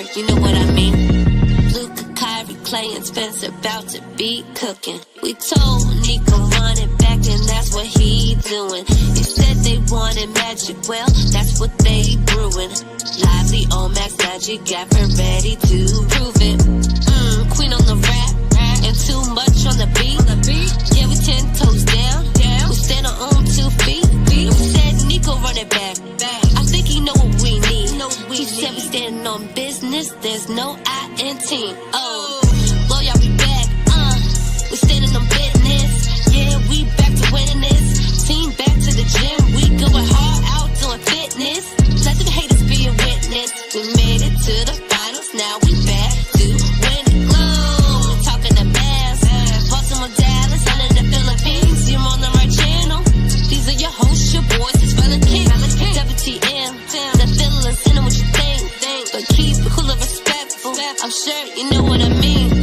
sure you know what I mean. Luka, Kyrie, Klay, and Spencer about to be cooking. We told Nico run it back, and that's what he doing. He said they wanted magic, well, that's what they brewing. Lively, Omax, Magic, Gaffer, ready to prove it. Queen on the rap, and too much on the beat. Yeah, we 10 toes down. We stand on 2 feet. We said Nico run it back. I think he know what we need. He said we standing on business. There's no I in team. Oh, well, y'all be back. We standing on business. Yeah, we back to winning this. Team back to the gym. We going hard out doing fitness. Let the haters be a witness. We made it to the finals. Now we back to winning. Glow. Talking to Mavs. Boston with Dallas. Under the Philippines. You're on the right channel. These are your hosts, your boys. It's Relle and King. WTM. The feeling, send them what you think. But keep it cool and respectful. I'm sure you know what I mean.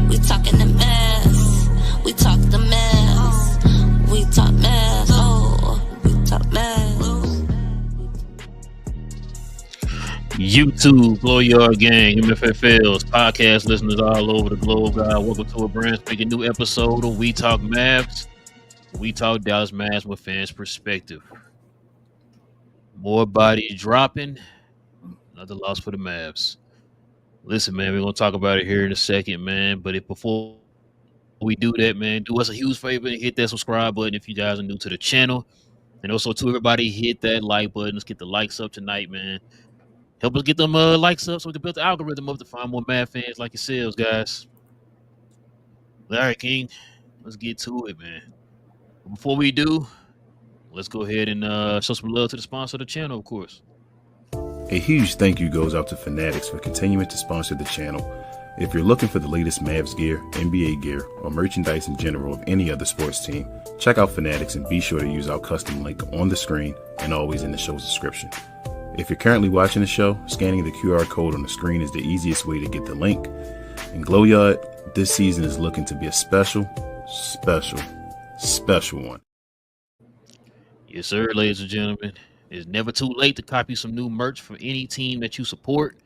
We talking the Mavs. We talk the Mavs. We talk Mavs. Oh, we talk Mavs. YouTube, Blow Yard Gang, MFFLs, podcast listeners all over the globe, guys. Welcome to a brand spanking new episode of We Talk Mavs. We talk Dallas Mavs with fans' perspective. More bodies dropping. Another loss for the Mavs. Listen, man, we're going to talk about it here in a second, man. But before we do that, man, do us a huge favor and hit that subscribe button if you guys are new to the channel. And also, to everybody, hit that like button. Let's get the likes up tonight, man. Help us get them likes up so we can build the algorithm up to find more Mad fans like yourselves, guys. All right, King, let's get to it, man. Before we do, let's go ahead and show some love to the sponsor of the channel, of course. A huge thank you goes out to Fanatics for continuing to sponsor the channel. If you're looking for the latest Mavs gear, NBA gear, or merchandise in general of any other sports team, check out Fanatics and be sure to use our custom link on the screen and always in the show's description. If you're currently watching the show, scanning the QR code on the screen is the easiest way to get the link. And Glow Yard, this season is looking to be a special one. Yes, sir, ladies and gentlemen. It's never too late to copy some new merch for any team that you support.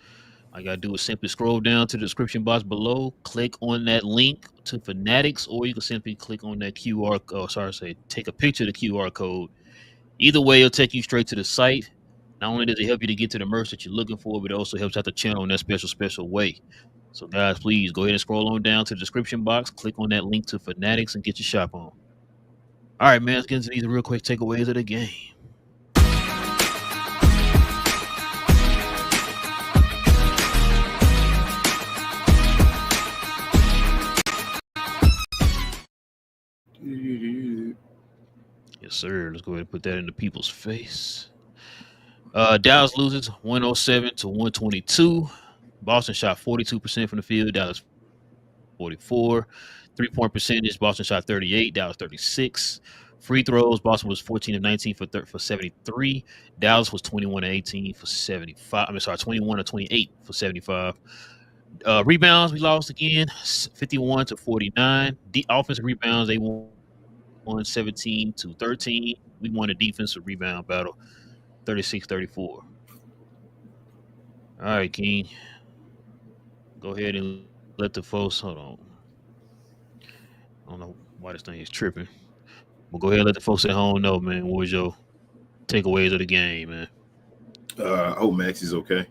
All you got to do is simply scroll down to the description box below, click on that link to Fanatics, or you can simply click on that take a picture of the QR code. Either way, it'll take you straight to the site. Not only does it help you to get to the merch that you're looking for, but it also helps out the channel in that special way. So, guys, please go ahead and scroll on down to the description box, click on that link to Fanatics, and get your shop on. All right, man, let's get into these real quick takeaways of the game. Yes, sir. Let's go ahead and put that in the people's face. Dallas loses 107 to 122. Boston shot 42% from the field. Dallas 44. 3-point percentage. Boston shot 38. Dallas 36. Free throws. Boston was 14 of 19 for 73. Dallas was 21 of 18 for 75. 21 of 28 for 75. Rebounds, we lost again, 51 to 49. The offensive rebounds, they won 17 to 13. We won a defensive rebound battle, 36-34. All right, King. Go ahead and let the folks, hold on. I don't know why this thing is tripping. But go ahead and let the folks at home know, man, what was your takeaways of the game, man? I hope Max is okay,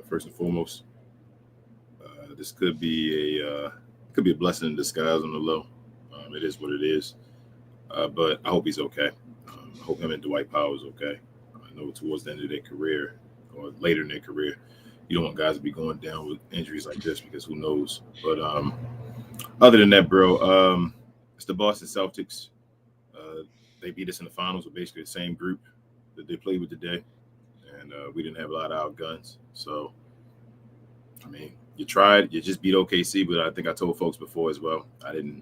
first and foremost. This could be a blessing in disguise on the low. It is what it is. But I hope he's okay. I hope him and Dwight Powell is okay. I know towards the end of their career or later in their career, you don't want guys to be going down with injuries like this because who knows. But other than that, bro, it's the Boston Celtics. They beat us in the finals with basically the same group that they played with today. And we didn't have a lot of outguns. So, I mean, you tried. You just beat OKC, but I think I told folks before as well. I'm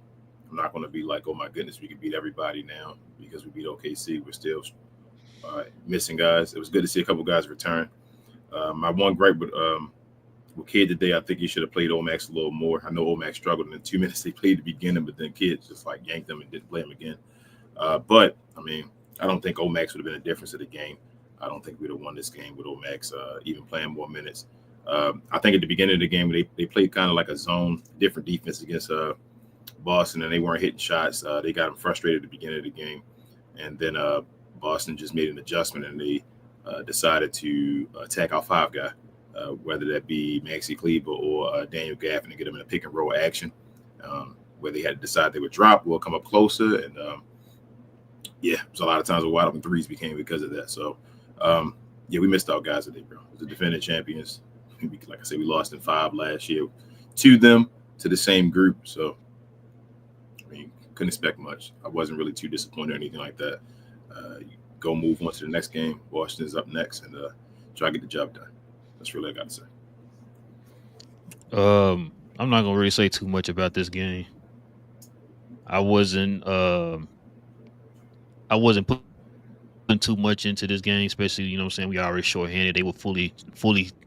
not going to be like, oh, my goodness, we can beat everybody now because we beat OKC. We're still missing guys. It was good to see a couple guys return. My one gripe with Kid today, I think he should have played Omax a little more. I know Omax struggled in the 2 minutes they played at the beginning, but then Kid just like yanked him and didn't play him again. But, I mean, I don't think Omax would have been a difference of the game. I don't think we'd have won this game with Omax even playing more minutes. I think at the beginning of the game, they played kind of like a zone, different defense against Boston, and they weren't hitting shots. They got them frustrated at the beginning of the game. And then Boston just made an adjustment, and they decided to attack our 5 guy, whether that be Maxi Kleber or Daniel Gaffin, to get them in a pick and roll action, where they had to decide they would drop or come up closer. And so a lot of times the wide open threes became because of that. So we missed our guys today, bro. The defending champions, like I said, we lost in 5 last year to them, to the same group. So I mean, couldn't expect much. I wasn't really too disappointed or anything like that. Go move on to the next game. Washington's up next, and try to get the job done. That's really all I got to say. I'm not gonna really say too much about this game. I wasn't putting too much into this game, especially, you know what I'm saying, we already shorthanded. They were fully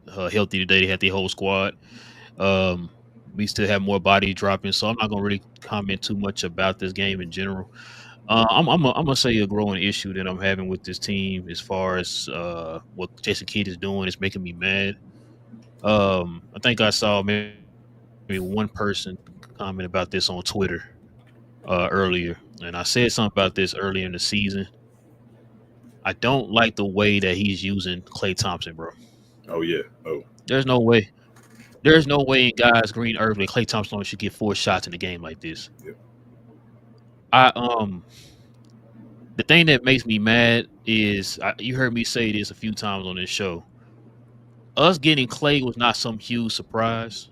healthy today. They had the whole squad. We still have more body dropping, so I'm not gonna really comment too much about this game in general. I'm gonna say a growing issue that I'm having with this team as far as what Jason Kidd is doing is making me mad. I think I saw maybe one person comment about this on Twitter earlier, and I said something about this earlier in the season. I don't like the way that he's using Klay Thompson, bro. Oh yeah. Oh. There's no way in God's green earth that Klay Thompson should get 4 shots in a game like this. Yeah. The thing that makes me mad is you heard me say this a few times on this show. Us getting Klay was not some huge surprise.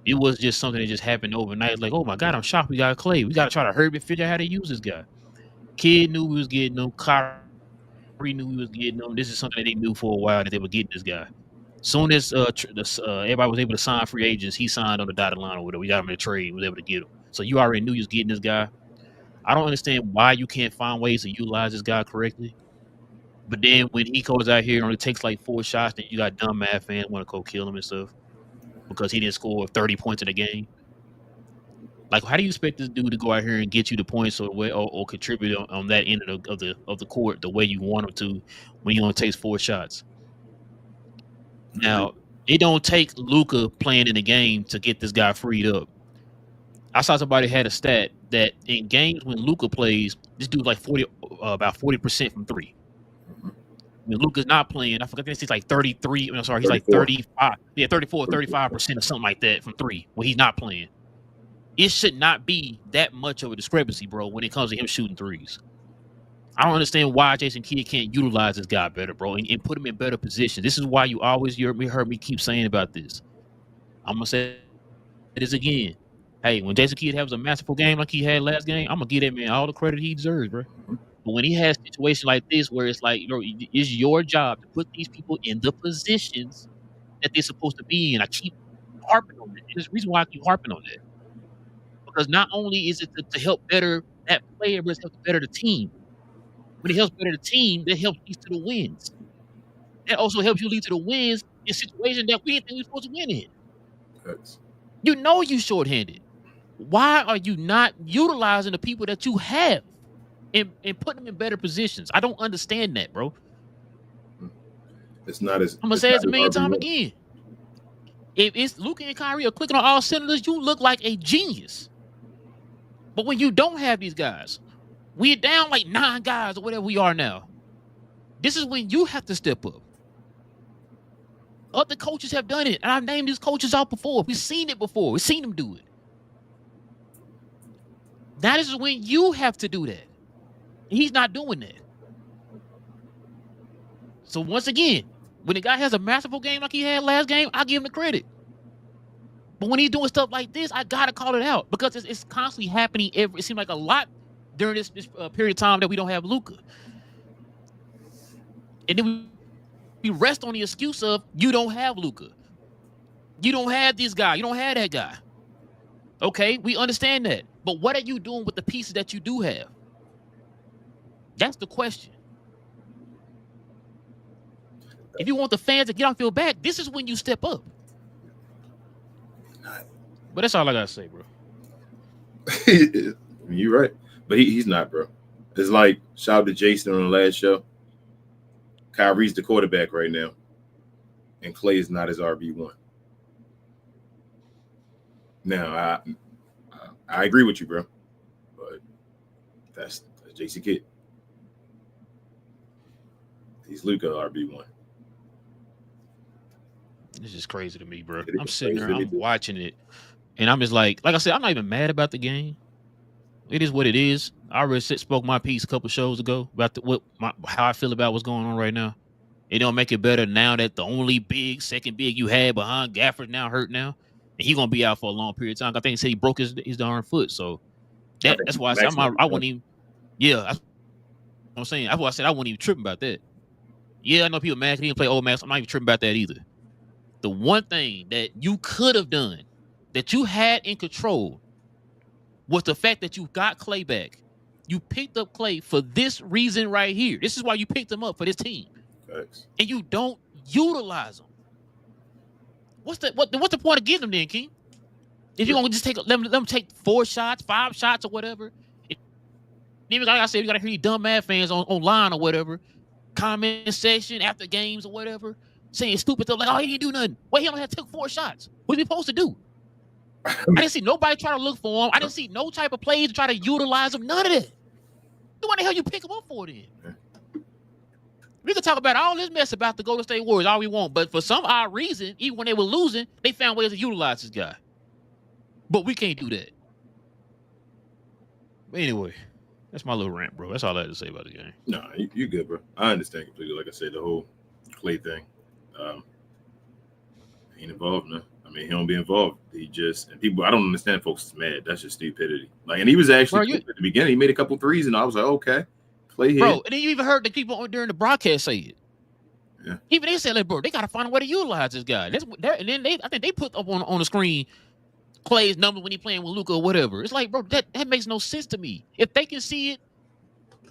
It was just something that just happened overnight. Like, oh my God, I'm shocked we got Klay. We got to try to hurry and figure out how to use this guy. Kid knew we was getting him. Kyrie knew we was getting him. This is something that they knew for a while that they were getting this guy. Soon as everybody was able to sign free agents, he signed on the dotted line or whatever. We got him in a trade. Was able to get him. So you already knew you was getting this guy. I don't understand why you can't find ways to utilize this guy correctly. But then when he goes out here and only takes like 4 shots, then you got dumb Mad fans want to go kill him and stuff because he didn't score 30 points in the game. Like, how do you expect this dude to go out here and get you the points or contribute on that end of the court the way you want him to when he only takes 4 shots? Now, it don't take Luka playing in the game to get this guy freed up. I saw somebody had a stat that in games when Luka plays, this dude's like about 40% from 3. When Luka's not playing, I forgot he's like 33. I'm sorry, he's 34. Like 35. Yeah, 34, 35% or something like that from 3 when he's not playing. It should not be that much of a discrepancy, bro, when it comes to him shooting threes. I don't understand why Jason Kidd can't utilize this guy better, bro, and put him in better position. This is why you always heard me keep saying about this. I'm going to say this again. Hey, when Jason Kidd has a masterful game like he had last game, I'm going to give that man all the credit he deserves, bro. But when he has a situation like this where it's like, it's your job to put these people in the positions that they're supposed to be in. I keep harping on that. There's a reason why I keep harping on that. Because not only is it to help better that player, but it's help better the team. When it helps better the team, that helps lead to the wins. That also helps you lead to the wins in situations that we didn't think we were supposed to win in. Thanks. You know you shorthanded. Why are you not utilizing the people that you have and putting them in better positions? I don't understand that, bro. It's not as I'm gonna say it a million times again. If it's Luka and Kyrie are clicking on all cylinders, you look like a genius. But when you don't have these guys, we're down like 9 guys or whatever we are now. This is when you have to step up. Other coaches have done it, and I've named these coaches out before. We've seen it before. We've seen them do it. Now this is when you have to do that. He's not doing that. So once again, when the guy has a masterful game like he had last game, I give him the credit. But when he's doing stuff like this, I gotta call it out because it's constantly happening. It seems like a lot during this period of time that we don't have Luka, and then we rest on the excuse of you don't have Luka, you don't have this guy, you don't have that guy. Okay, we understand that, but what are you doing with the pieces that you do have? That's the question. If you want the fans to get off your back, this is when you step up. But that's all I gotta say, bro. You're right, but he's not, bro. It's like, shout out to Jason on the last show. Kyrie's the quarterback right now. and Klay is not his RB1. Now, I agree with you, bro, but that's JC Kidd. He's Luka RB1. This is crazy to me, bro. It is I'm sitting there, crazy. I'm watching it, and I'm just like I said, I'm not even mad about the game. It is what it is. I already spoke my piece a couple shows ago about how I feel about what's going on right now. It don't make it better now that the only second big you had behind Gafford now hurt now, and he's gonna be out for a long period of time. I think he said he broke his darn foot, so that's why I said I wouldn't even. Yeah, that's what I'm saying. That's why I said I wouldn't even trip about that. Yeah, I know people mad because he didn't play old Max. I'm not even tripping about that either. The one thing that you could have done, that you had in control, was the fact that you got Klay back. You picked up Klay for this reason right here. This is why you picked him up for this team. Thanks. And you don't utilize him. What's the point of getting him then, King? If you're gonna just let them take 4 shots, 5 shots, or whatever. Even like I said, you gotta hear these dumb mad fans online or whatever, comment section after games or whatever, saying stupid stuff like, "Oh, he didn't do nothing." Well, he only had took 4 shots. What are we supposed to do? I didn't see nobody try to look for him. I didn't see no type of plays to try to utilize him. None of that. What the hell you pick him up for then? We can talk about all this mess about the Golden State Warriors all we want, but for some odd reason, even when they were losing, they found ways to utilize this guy. But we can't do that. But anyway, that's my little rant, bro. That's all I had to say about the game. No, you good, bro. I understand completely. Like I said, the whole Klay thing. Ain't involved, no. I mean, he don't be involved. He just, and people, I don't understand folks is mad. That's just stupidity. Like, and he was actually, at the beginning, he made a couple threes, and I was like, okay, Klay here. Bro, and then you even heard the people during the broadcast say it. Yeah. Even they said, like, bro, they got to find a way to utilize this guy. And then I think they put up on the screen Klay's number when he playing with Luka or whatever. It's like, bro, that makes no sense to me. If they can see it,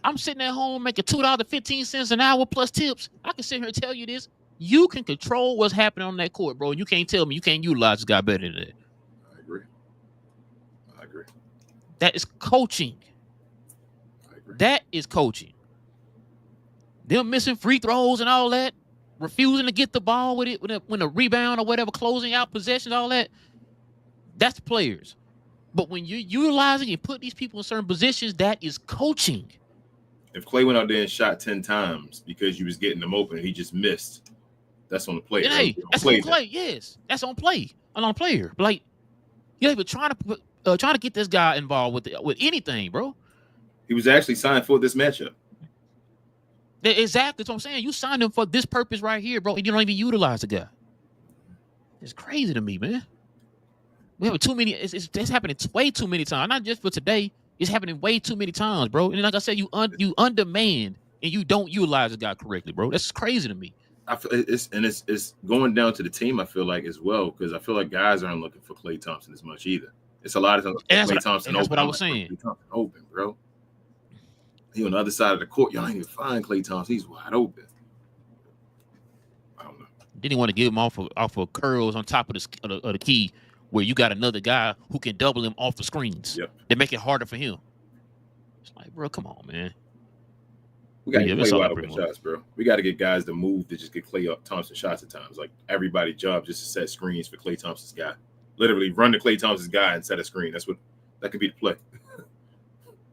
I'm sitting at home making $2.15 an hour plus tips. I can sit here and tell you this. You can control what's happening on that court, bro. You can't tell me you can't utilize this guy better than that. I agree. That is coaching. I agree. That is coaching. Them missing free throws and all that, refusing to get the ball with it when a rebound or whatever, closing out possessions, all that. That's players. But when you're utilizing and put these people in certain positions, that is coaching. If Klay went out there and shot 10 times because you was getting them open and he just missed, that's on the player. Hey, that's on Klay. Yes, that's on play. On a player. But like, you're even trying to get this guy involved with anything, bro. He was actually signed for this matchup. Exactly. That's what I'm saying. You signed him for this purpose right here, bro, and you don't even utilize the guy. It's crazy to me, man. We have too many. It's happening way too many times. Not just for today. It's happening way too many times, bro. And like I said, you undemand and you don't utilize the guy correctly, bro. That's crazy to me. I feel it's going down to the team. I feel like as well, because I feel like guys aren't looking for Klay Thompson as much either. It's a lot of times Klay Thompson. That's what I was saying. Klay Thompson open, bro. He on the other side of the court. Y'all ain't even find Klay Thompson. He's wide open. I don't know. Didn't he want to give him off of curls on top of the key, where you got another guy who can double him off the screens. Yep. They make it harder for him. It's like, bro, come on, man. We got to get Klay wide open shots, bro. We got to get guys to move to just get Klay Thompson shots at times. Like, everybody's job just to set screens for Klay Thompson's guy. Literally run to Klay Thompson's guy and set a screen. That could be the play.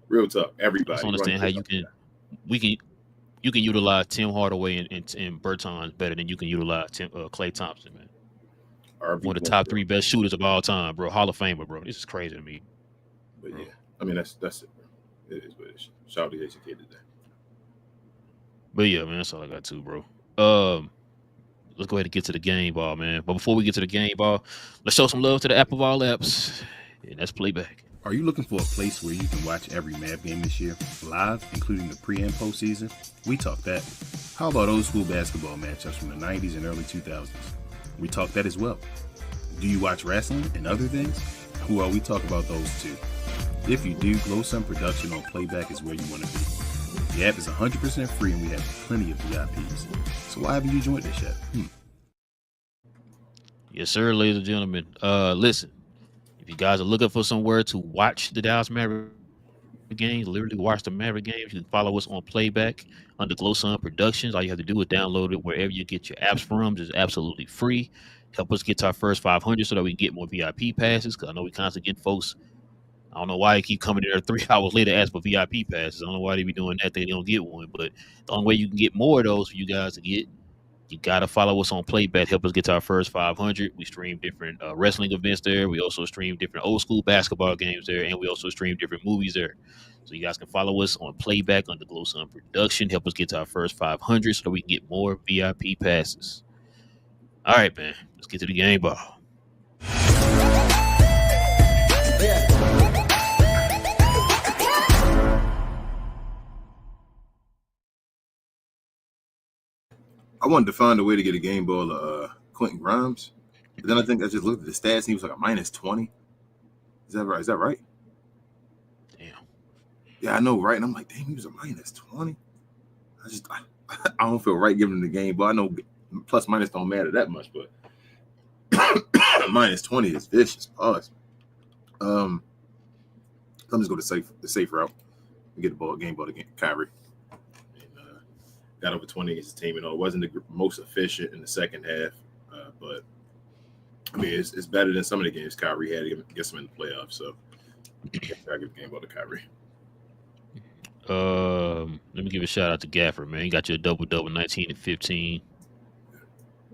Real tough. Everybody. I don't understand how you can utilize Tim Hardaway and Bertans better than you can utilize Klay Thompson, man. One of the top 3 best shooters of all time, bro. Hall of Famer, bro. This is crazy to me. But yeah, I mean that's it, bro. It is what it is. Shout out to Jason Kidd today. But yeah, man, that's all I got too, bro. Let's go ahead and get to the game ball, man. But before we get to the game ball, let's show some love to the app of all apps, and that's Playback. Are you looking for a place where you can watch every Mav game this year, live, including the pre- and postseason? We talk that. How about old school basketball matchups from the 90s and early 2000s? We talk that as well. Do you watch wrestling and other things? Well, we talk about those too. If you do, Glow Sun Production on Playback is where you want to be. The app is 100% free and we have plenty of VIPs. So why haven't you joined us yet? Yes, sir, ladies and gentlemen. Listen, if you guys are looking for somewhere to watch the Dallas Mavericks games, literally watch the Maverick games, you can follow us on Playback under Glow Sun Productions. All you have to do is download it wherever you get your apps from. It's absolutely free. Help us get to our first 500 so that we can get more VIP passes. Because I know we constantly get folks. I don't know why they keep coming there 3 hours later ask for VIP passes. I don't know why they be doing that. They don't get one. But the only way you can get more of those for you guys to get, you gotta follow us on Playback. Help us get to our first 500. We stream different wrestling events there. We also stream different old school basketball games there, and we also stream different movies there. So you guys can follow us on Playback under Glow Sun Production. Help us get to our first 500 so that we can get more VIP passes. All right, man. Let's get to the game ball. I wanted to find a way to get a game ball of Quentin Grimes. But then I think I just looked at the stats and he was like a -20. Is that right? Is that right? Damn. Yeah, I know, right? And I'm like, damn, he was a -20. I don't feel right giving him the game ball. I know plus minus don't matter that much, but -20 is vicious. Pause. I'm just go the safe route and get the ball game ball against Kyrie. And, got over 20 against the team. It wasn't the most efficient in the second half, but I mean it's better than some of the games Kyrie had against him in the playoffs. So I give the game ball to Kyrie. Let me give a shout out to Gafford, man. He got you a double, 19 and 15.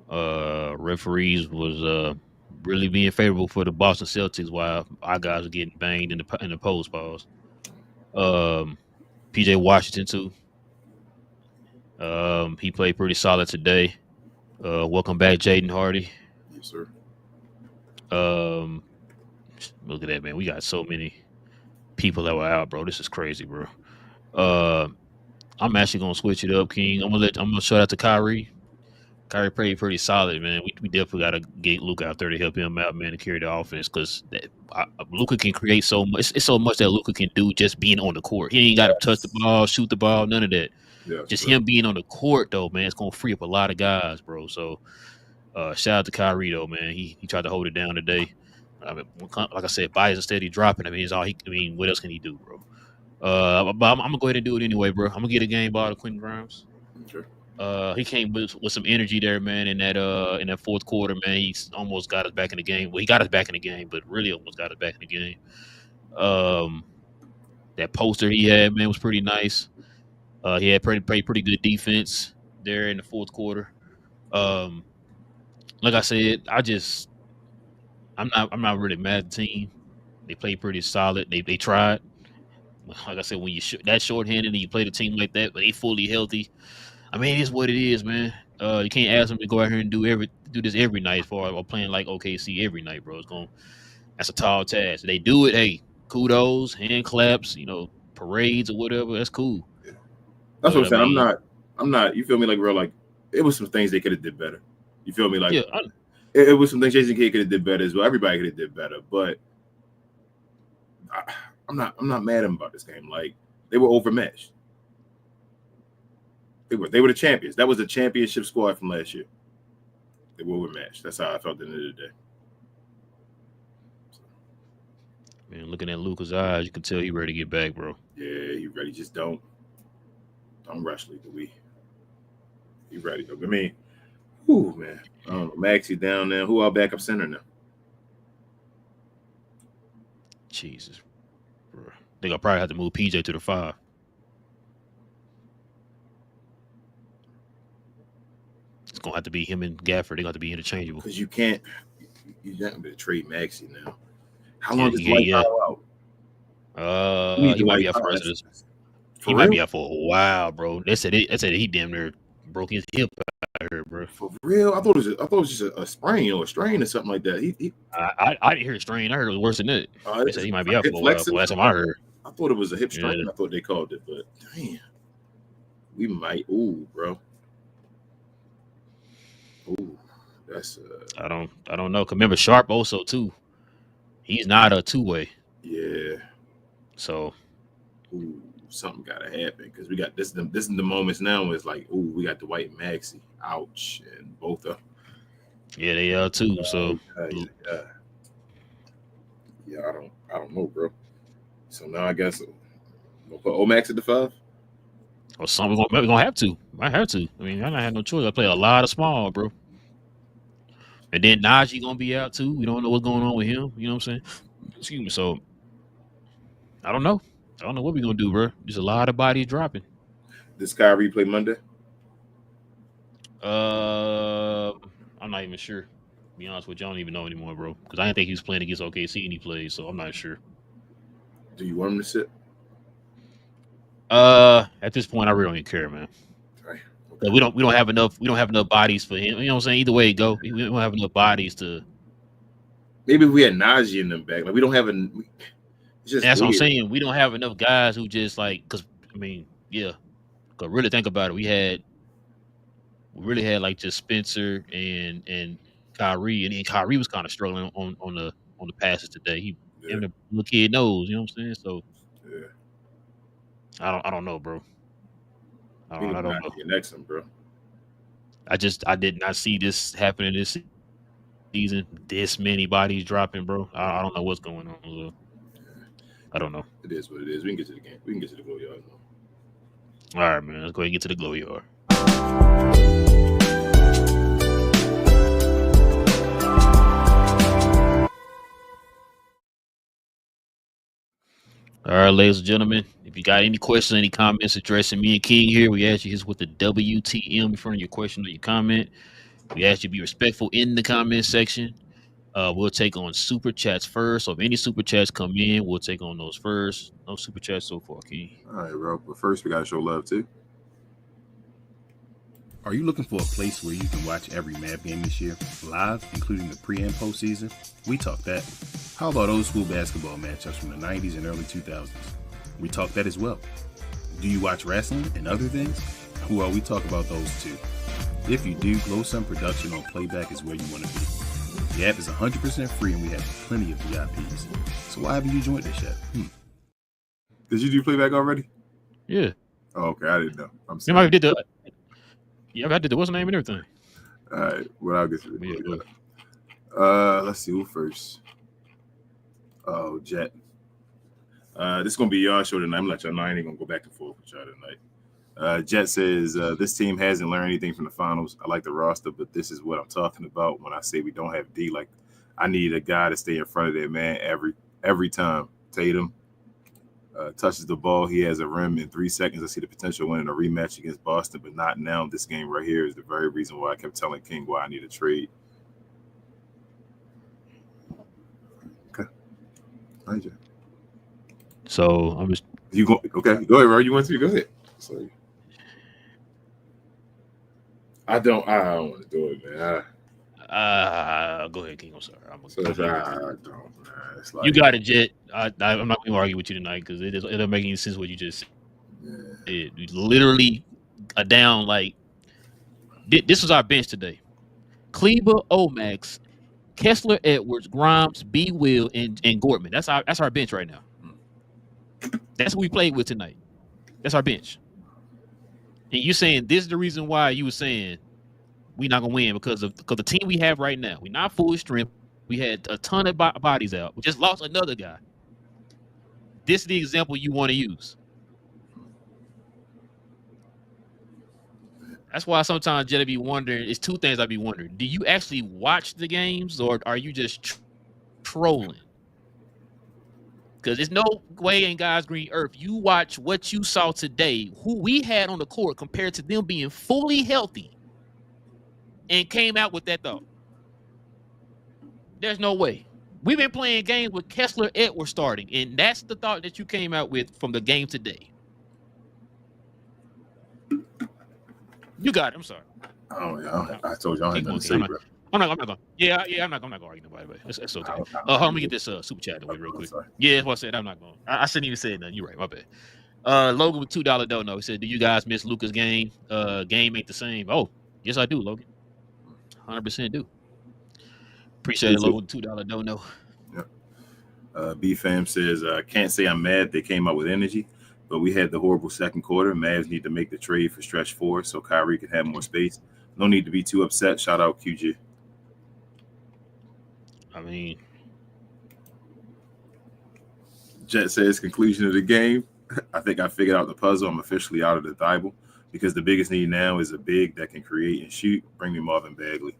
Referees was really being favorable for the Boston Celtics while our guys were getting banged in the post pause. PJ Washington too. He played pretty solid today. Welcome back, Jaden Hardy. Yes, sir. Look at that, man. We got so many people that were out, bro. This is crazy, bro. I'm actually gonna switch it up, King. I'm gonna shout out to Kyrie. Kyrie played pretty solid, man. We definitely gotta get Luka out there to help him out, man, to carry the offense because Luka can create so much. It's so much that Luka can do just being on the court. He ain't got to touch the ball, shoot the ball, none of that. Yeah, just him being on the court, though, man, it's gonna free up a lot of guys, bro. So, shout out to Kyrie, though, man. He tried to hold it down today. I mean, like I said, bodies are steady dropping. I mean, it's all he. I mean, what else can he do, bro? But I'm gonna go ahead and do it anyway, bro. I'm gonna get a game ball to Quentin Grimes. Sure. He came with some energy there, man. In that fourth quarter, man, he almost got us back in the game. Well, he got us back in the game, but really almost got us back in the game. That poster he had, man, was pretty nice. He had pretty good defense there in the fourth quarter. Like I said, I'm not really mad at the team. They played pretty solid. They tried. Like I said, when you that shorthanded and you play the team like that, but they fully healthy. I mean, it is what it is, man. You can't ask them to go out here and do this every night or playing like OKC every night, bro. That's a tall task. They do it, hey, kudos, hand claps, parades or whatever. That's cool. Yeah. That's what I'm saying. I'm not. You feel me? Like, real, like it was some things they could have did better. You feel me? Like, yeah, it was some things Jason Kidd could have did better as well. Everybody could have did better, but I'm not mad at them about this game. Like, they were overmatched. They were the champions. That was the championship squad from last year. They were overmatched. That's how I felt at the end of the day. Man, looking at Luka's eyes, you can tell he ready to get back, bro. Yeah, he ready. Just don't rush, Luka. He ready though. I mean, whew, man. Maxey down there. Who our backup center now? Jesus, bro. They gonna probably have to move PJ to the 5. It's gonna have to be him and Gafford. They're gonna have to be interchangeable. Because you're not gonna trade Maxey now. How long is Dwight out? He might be out for the rest of this. He might be out for a while, bro. They said he damn near broke his hip out here, bro. For real? I thought it was just a sprain or a strain or something like that. I didn't hear a strain. I heard it was worse than that. They said he might be out for a while. Last time I heard. I thought it was a hip strain. Yeah. I thought they called it, but damn, we might. Ooh, bro. Ooh, that's. I don't know. Cause remember Sharp also too. He's not a two-way. Yeah. So. Ooh, something gotta happen because we got this. This is the moments now where it's like, ooh, we got Dwight and Maxey. Ouch, and both of them. Yeah, they are too. So. Yeah, I don't know, bro. So now I guess We'll put Omax at the 5. Or something we're gonna have to. Might have to. I mean, I don't have no choice. I play a lot of small, bro. And then Najee gonna be out too. We don't know what's going on with him. You know what I'm saying? Excuse me. So I don't know. I don't know what we're gonna do, bro. There's a lot of bodies dropping. Does Kyrie play Monday? I'm not even sure. To be honest with you, I don't even know anymore, bro. Because I didn't think he was playing against OKC and he played, so I'm not sure. Do you want him to sit? At this point, I really don't even care, man. Right. Okay. We don't have enough. We don't have enough bodies for him. You know what I'm saying? Either way it go, we don't have enough bodies to. Maybe if we had Najee in them back, like we don't have a. That's weird. What I'm saying. We don't have enough guys who just like, because I mean, yeah. Because really think about it, we really had like just Spencer and Kyrie, and Kyrie was kind of struggling on the passes today. He and the little kid knows, you know what I'm saying? So yeah. I don't know, bro. I don't know. Next one, bro. I did not see this happening this season. This many bodies dropping, bro. I don't know what's going on. So. I don't know. It is what it is. We can get to the game. We can get to the glow yard. All right, man. Let's go ahead and get to the glow yard. All right, ladies and gentlemen, if you got any questions, any comments addressing me and King here, we ask you hit with the WTM in front of your question or your comment. We ask you to be respectful in the comment section. We'll take on super chats first. So if any super chats come in, we'll take on those first. No super chats so far, King. All right, bro. But first, we got to show love, too. Are you looking for a place where you can watch every Mav game this year, live, including the pre- and postseason? We talk that. How about old school basketball matchups from the 90s and early 2000s? We talk that as well. Do you watch wrestling and other things? Well, we talk about those too. If you do, Glow Sun Production on Playback is where you want to be. The app is 100% free and we have plenty of VIPs. So why haven't you joined us yet? Did you do Playback already? Yeah. Oh, okay. I didn't know. I'm sorry. You might did the. Yeah, I did the what's the name and everything. All right. Well, I'll get to the glow yard. Let's see who first. Oh, Jet. This is gonna be y'all show tonight. I'm gonna let y'all know I ain't gonna go back and forth with y'all tonight. Jet says this team hasn't learned anything from the finals. I like the roster, but this is what I'm talking about when I say we don't have D. Like, I need a guy to stay in front of that man every time. Tatum touches the ball, he has a rim in 3 seconds. I see the potential of winning a rematch against Boston, but not now. This game right here is the very reason why I kept telling King why I need a trade. Okay. All right, Jet. So I'm just okay. Go ahead, bro. You want to go ahead. Sorry. I don't want to do it, man. Go ahead, King. I'm sorry. I don't. Man. It's like, you got it, Jet. I'm not going to argue with you tonight because it doesn't make any sense what you just said. Yeah. We literally are down like this was our bench today. Kleber, Omax, Kessler, Edwards, Grimes, B. Will, and Gortman. That's our bench right now. That's what we played with tonight. That's our bench. And you saying this is the reason why you were saying we're not gonna win because the team we have right now. We're not full strength. We had a ton of bodies out. We just lost another guy. This is the example you want to use. That's why sometimes Jed be wondering. It's two things I be wondering. Do you actually watch the games or are you just trolling? Because there's no way in God's green earth you watch what you saw today, who we had on the court compared to them being fully healthy and came out with that thought. There's no way. We've been playing games with Kessler Edwards starting, and that's the thought that you came out with from the game today. You got it. I'm sorry. I told you I ain't nothing to say, bro. I'm not going. Yeah, I'm not going to argue nobody, but it's okay. Let me get this super chat away real quick. Yeah, that's what I said. I'm not going. I shouldn't even say nothing. You're right. My bad. Logan with $2 don't know. He said, "Do you guys miss Luka's game? Game ain't the same." Oh, yes, I do, Logan. 100% do. Appreciate it, Logan with $2 don't know. Yep. B Fam says, "Can't say I'm mad. They came out with energy, but we had the horrible second quarter. Mavs need to make the trade for stretch 4 so Kyrie can have more space. No need to be too upset. Shout out QG." I mean, Jet says conclusion of the game. I think I figured out the puzzle. I'm officially out of the Bible because the biggest need now is a big that can create and shoot. Bring me Marvin Bagley.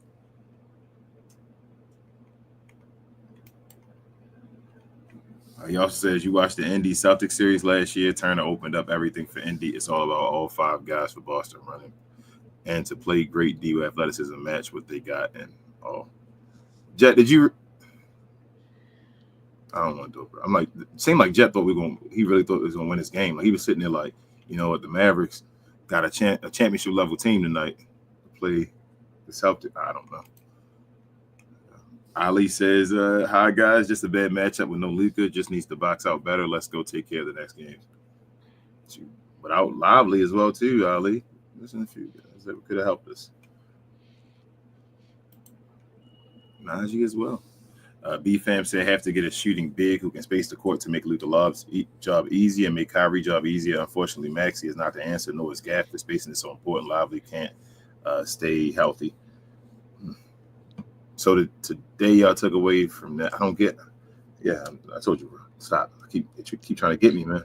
He also says you watched the Indy Celtics series last year. Turner opened up everything for Indy. It's all about all 5 guys for Boston running and to play great D with athleticism, match what they got. And Jet, did you? I don't want to do it. I'm like, seemed like Jet thought he really thought he was gonna win this game. Like he was sitting there like, you know what, the Mavericks got a championship level team tonight to play the Celtics. I don't know. Ali says, hi guys, just a bad matchup with no Luka. Just needs to box out better. Let's go take care of the next game. Without Lively as well too, Ali. Listen, a few guys that could have helped us. Najee as well. B-Fam said have to get a shooting big who can space the court to make Luka job easier and make Kyrie job easier. Unfortunately, Maxey is not the answer. No, his gap for spacing is so important. Lively can't stay healthy. So today y'all took away from that. I don't get. Yeah, I told you, bro. Stop. Keep trying to get me, man.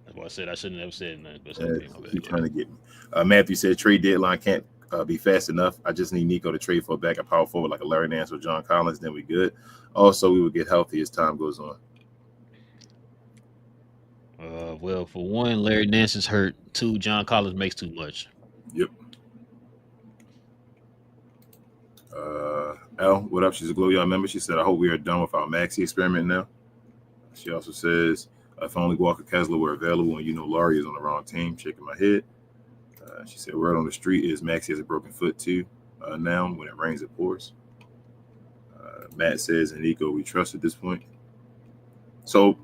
That's why I said I shouldn't have said nothing. But keep trying to get me. Matthew said trade deadline can't be fast enough. I just need Nico to trade for a backup power forward like a Larry Nance or John Collins. Then we good. Also, we will get healthy as time goes on. Well, for one, Larry Nance is hurt. 2, John Collins makes too much. Yep. L, what up? She's a Glow Y'all member. She said, I hope we are done with our Maxi experiment now. She also says, if only Walker Kessler were available and Laurie is on the wrong team, shaking my head. She said, word on the street is Maxi has a broken foot too now. When it rains, it pours. Matt says, and Nico, we trust at this point. So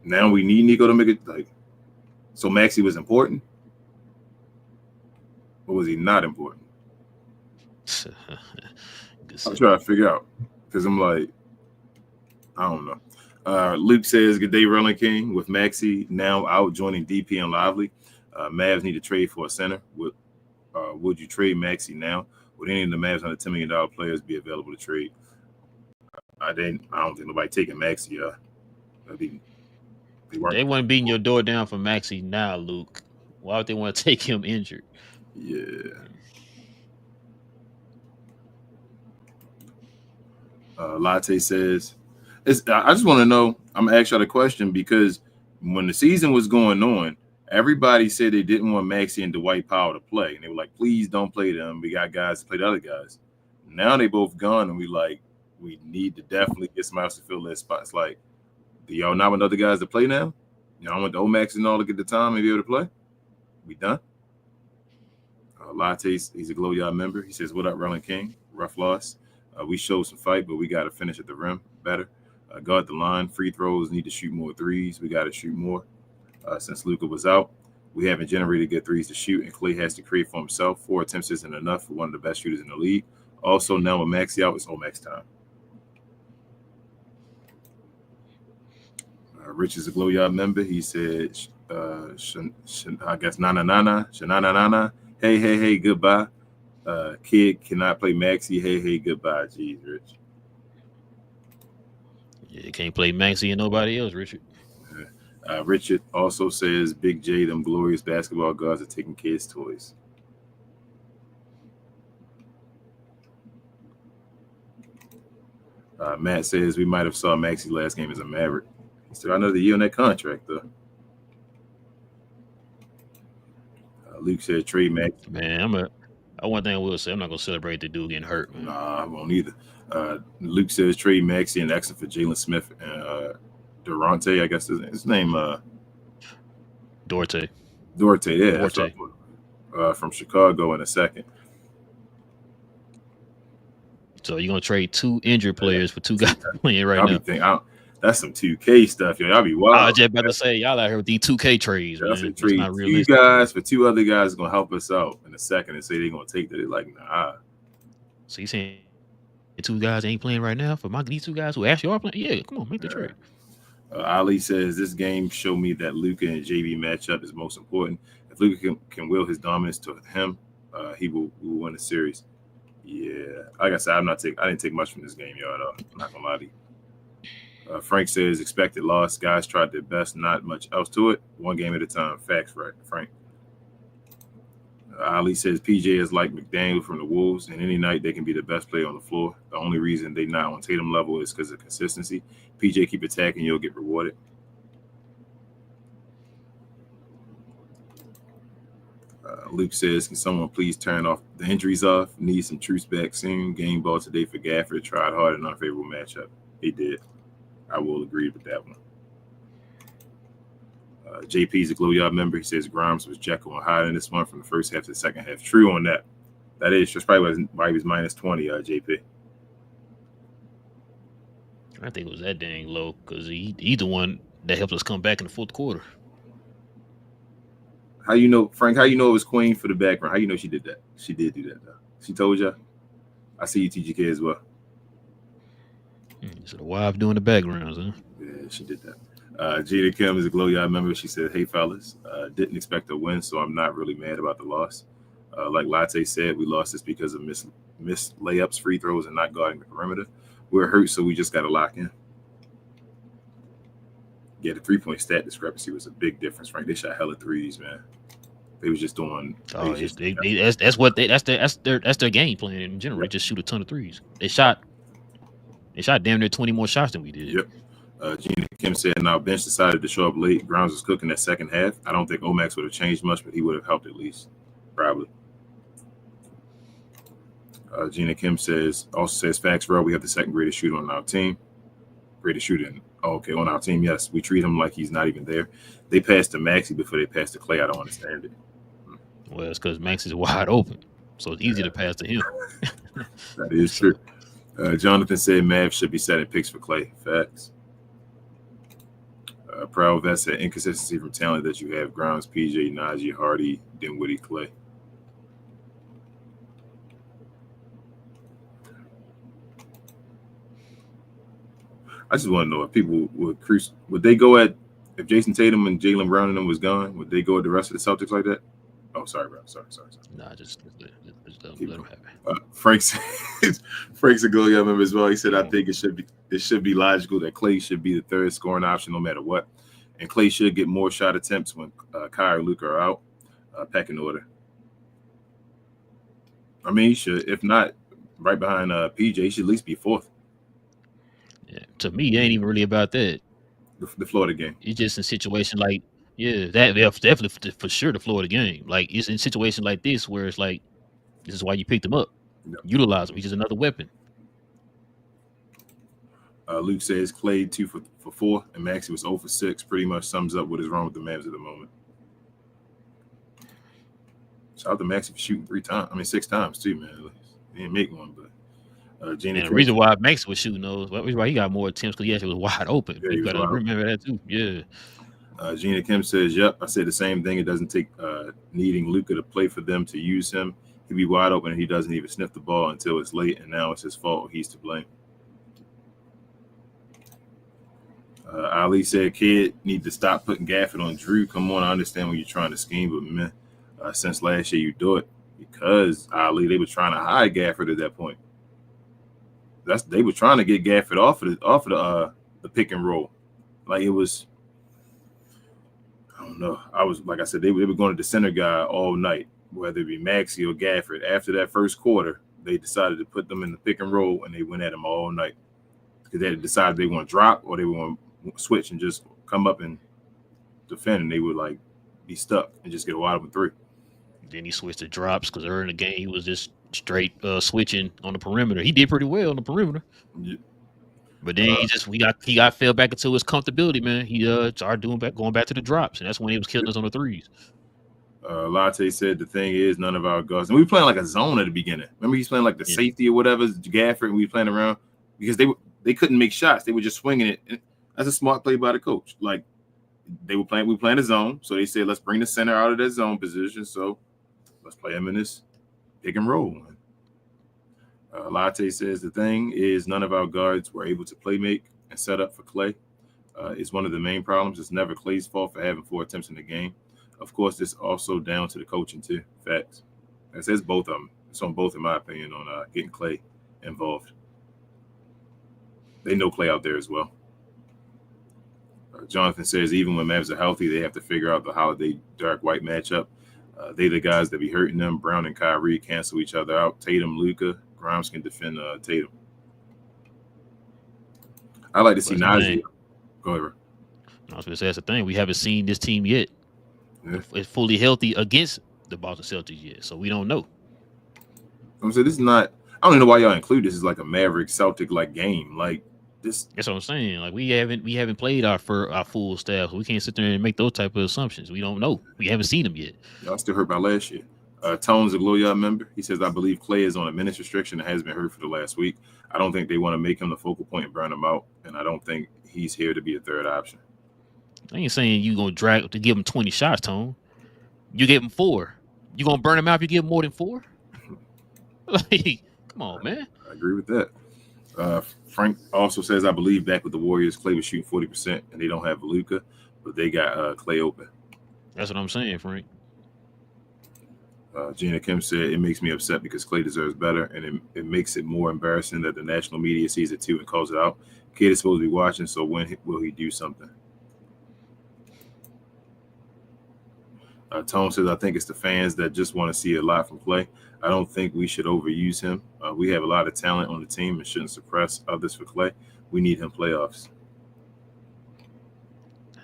now we need Nico to make it like. So Maxi was important? Or was he not important? I'm trying to figure out because I'm like, I don't know. Luke says, good day, Relle and King. With Maxi now out joining DP and Lively, Mavs need to trade for a center. Would you trade Maxi now? Would any of the Mavs under $10 million players be available to trade? I don't think nobody taking Maxi. They weren't beating your door down for Maxi now, Luke. Why would they want to take him injured? Yeah. Latte says, I just want to know, I'm going to ask y'all the question because when the season was going on, everybody said they didn't want Maxey and Dwight Powell to play. And they were like, please don't play them. We got guys to play the other guys. Now they both gone, and we need to definitely get somebody else to fill their spots. Like, do y'all not want other guys to play now? Y'all want the old Max and all to get the time and be able to play? We done? Latte, he's a Glow Y'all member. He says, what up, Relle and King? Rough loss. We showed some fight, but we got to finish at the rim better. Guard the line. Free throws, need to shoot more threes. We got to shoot more. Since Luka was out, we haven't generated good threes to shoot, and Klay has to create for himself. 4 attempts isn't enough for one of the best shooters in the league. Also, now with Maxey out, it's all max time. Rich is a Glow Y'all member. He said, I guess, na-na-na-na, hey, goodbye. Kid cannot play Maxey. Hey, goodbye. Jeez, Rich. Yeah, you can't play Maxey and nobody else, Richard. Richard also says, Big J, them glorious basketball guards are taking kids' toys. Matt says, we might have saw Maxey last game as a Maverick. He's still another year on that contract, though. Luke said, trade Maxey. Man, one thing I will say, I'm not going to celebrate the dude getting hurt, man. Nah, I won't either. Luke says, trade Maxey and Exum for Jalen Smith and Durante, I guess his name. Duarte, yeah. Duarte. From Chicago in a second. So you're going to trade 2 injured players for 2 guys playing right now? That's some 2K stuff, yo. Y'all be wild. I was just about to say, y'all out here with these 2K trades, man. That's trade 2 guys for 2 other guys going to help us out in a second and say they're going to take that. They're like, nah. So you saying the 2 guys ain't playing right now for these 2 guys who actually are playing? Yeah, come on, make the trade. Ali says, this game showed me that Luka and JV matchup is most important. If Luka can will his dominance to him, he will win the series. Yeah. Like I said, I didn't take much from this game, y'all. I'm not going to lie to you. Frank says expected loss. Guys tried their best. Not much else to it. One game at a time. Facts, right, Frank. Ali says PJ is like McDaniel from the Wolves, and any night they can be the best player on the floor. The only reason they not on Tatum level is because of consistency. PJ keep attacking, you'll get rewarded. Luke says, can someone please turn off the injuries off? Need some troops back soon. Game ball today for Gafford. Tried hard in unfavorable matchup. He did. I will agree with that one. JP's a Glow Yard member. He says Grimes was Jekyll and Hyde in this one from the first half to the second half. True on that. That is just probably why he was minus 20, JP. I think it was that dang low because he's the one that helped us come back in the fourth quarter. How you know, Frank? How you know it was Queen for the background? How you know she did that? She did do that, though. She told you. I see you, TGK, as well. So the wife doing the backgrounds, huh? Yeah, she did that. Gina Kim is a Glow Yard member. She said, hey, fellas, didn't expect a win, so I'm not really mad about the loss. Like Latte said, we lost this because of missed layups, free throws, and not guarding the perimeter. We're hurt, so we just got to lock in. Yeah, the three-point stat discrepancy was a big difference, Frank. They shot hella threes, man. They was just doing. That's their game plan in general. Yep. They just shoot a ton of threes. They shot damn near 20 more shots than we did. Yep. Gina Kim said, now bench decided to show up late. Grimes was cooking that second half. I don't think Omax would have changed much, but he would have helped at least. Probably. Gina Kim also says, facts, Relle, we have the second greatest shooter on our team. Greatest shooter. Okay, on our team, yes. We treat him like he's not even there. They passed to Maxey before they passed to Klay. I don't understand it. Well, it's because Max is wide open, so it's easy to pass to him. That is true. Jonathan said Mavs should be setting picks for Klay. Facts. Proud Vet said inconsistency from talent that you have. Grimes, PJ, Najee, Hardy, Dinwiddie, Klay. I just want to know if people would they go at if Jason Tatum and Jaylen Brown and them was gone, would they go at the rest of the Celtics like that? Oh, sorry, bro. Sorry. Nah, just let them have it. Frank's a Glow Yard member as well. He said, I think it should be logical that Klay should be the third scoring option no matter what. And Klay should get more shot attempts when Kai or Luka are out. Pecking order. I mean, he should. If not, right behind PJ, he should at least be fourth. Yeah, to me, it ain't even really about that. The Florida game. It's just in situation like, definitely for sure the Florida game. Like, it's in a situation like this where it's like, this is why you picked him up. Yep. Utilize him. He's just another weapon. Luke says Klay 2 for 4, and Maxey was 0 for 6. Pretty much sums up what is wrong with the Mavs at the moment. Shout out to Maxey for shooting 6 times too, man. He didn't make one, but the reason why Max was shooting those, why he got more attempts because he actually was wide open. Yeah, you got to remember that too. Yeah. Gina Kim says, "Yep, I said the same thing. It doesn't take needing Luka to play for them to use him. He'd be wide open, and he doesn't even sniff the ball until it's late, and now it's his fault. He's to blame." Ali said, "Kid need to stop putting Gafford on Drew. Come on, I understand when you're trying to scheme, but man, since last year you do it because Ali they were trying to hide Gafford at that point." They were trying to get Gafford off of the pick and roll, like it was. I don't know. Like I said, they were going to the center guy all night, whether it be Maxey or Gafford. After that first quarter, they decided to put them in the pick and roll, and they went at him all night because they decided they want to drop or they want to switch and just come up and defend, and they would like be stuck and just get a wide open three. Then he switched to drops because early in the game he was just straight switching on the perimeter. He did pretty well on the perimeter. Yeah. But then he got fell back into his comfortability, man. He started going back to the drops, and that's when he was killing us on the threes. Latte said the thing is none of our guards, and we were playing like a zone at the beginning. Remember he's playing like the safety or whatever, Gafford, and we were playing around because they couldn't make shots. They were just swinging it. And that's a smart play by the coach. Like we were playing a zone, so they said let's bring the center out of that zone position. So let's play him in this pick and roll. Latte says the thing is none of our guards were able to play make and set up for Klay. It's one of the main problems. It's never Klay's fault for having 4 attempts in the game. Of course, it's also down to the coaching too. Facts. It says both of them. It's on both, in my opinion, on getting Klay involved. They know Klay out there as well. Jonathan says even when Mavs are healthy, they have to figure out the Holiday Dark White matchup. They the guys that be hurting them. Brown and Kyrie cancel each other out. Tatum, Luka, Grimes can defend Tatum. I like to see Najee. Go ahead. I was going to say that's the thing. We haven't seen this team yet. Yeah. It's fully healthy against the Boston Celtics yet, so we don't know. I'm saying this is not. I don't even know why y'all include this as like a Maverick Celtic like game. Like this. That's what I'm saying. Like we haven't played our full staff, so we can't sit there and make those type of assumptions. We don't know. We haven't seen them yet. Y'all still hurt by last year. Tones, a Gloria member, he says, I believe Klay is on a minutes restriction and has been hurt for the last week. I don't think they want to make him the focal point and burn him out, and I don't think he's here to be a third option. I ain't saying you gonna drag to give him 20 shots, Tone. You give him 4. You gonna burn him out if you give him more than 4? Like, come on, man. I agree with that. Frank also says, I believe back with the Warriors, Klay was shooting 40%, and they don't have Luka, but they got Klay open. That's what I'm saying, Frank. Gina Kim said, it makes me upset because Klay deserves better, and it makes it more embarrassing that the national media sees it too and calls it out. Kid is supposed to be watching, so when will he do something? Tone says, I think it's the fans that just want to see a lot from Klay. I don't think we should overuse him. We have a lot of talent on the team and shouldn't suppress others for Klay. We need him playoffs.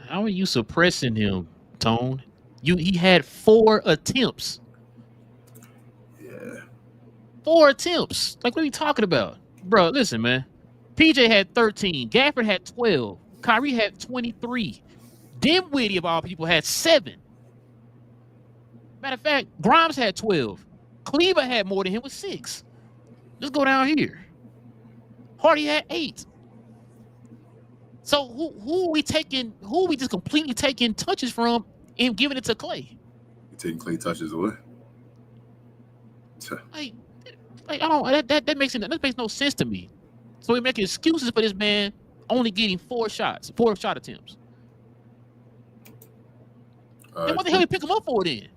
How are you suppressing him, Tone? He had 4 attempts. Yeah. 4 attempts. Like, what are you talking about? Bro, listen, man. PJ had 13. Gafford had 12. Kyrie had 23. Dimwitty, of all people, had 7. Matter of fact, Grimes had 12. Cleaver had more than him with 6. Let's go down here. Hardy had 8. So who are we taking? Who are we just completely taking touches from and giving it to Klay? You taking Klay touches away? Like I don't. That makes no sense to me. So we're making excuses for this man only getting 4 shot attempts. Then what the hell you pick him up for then?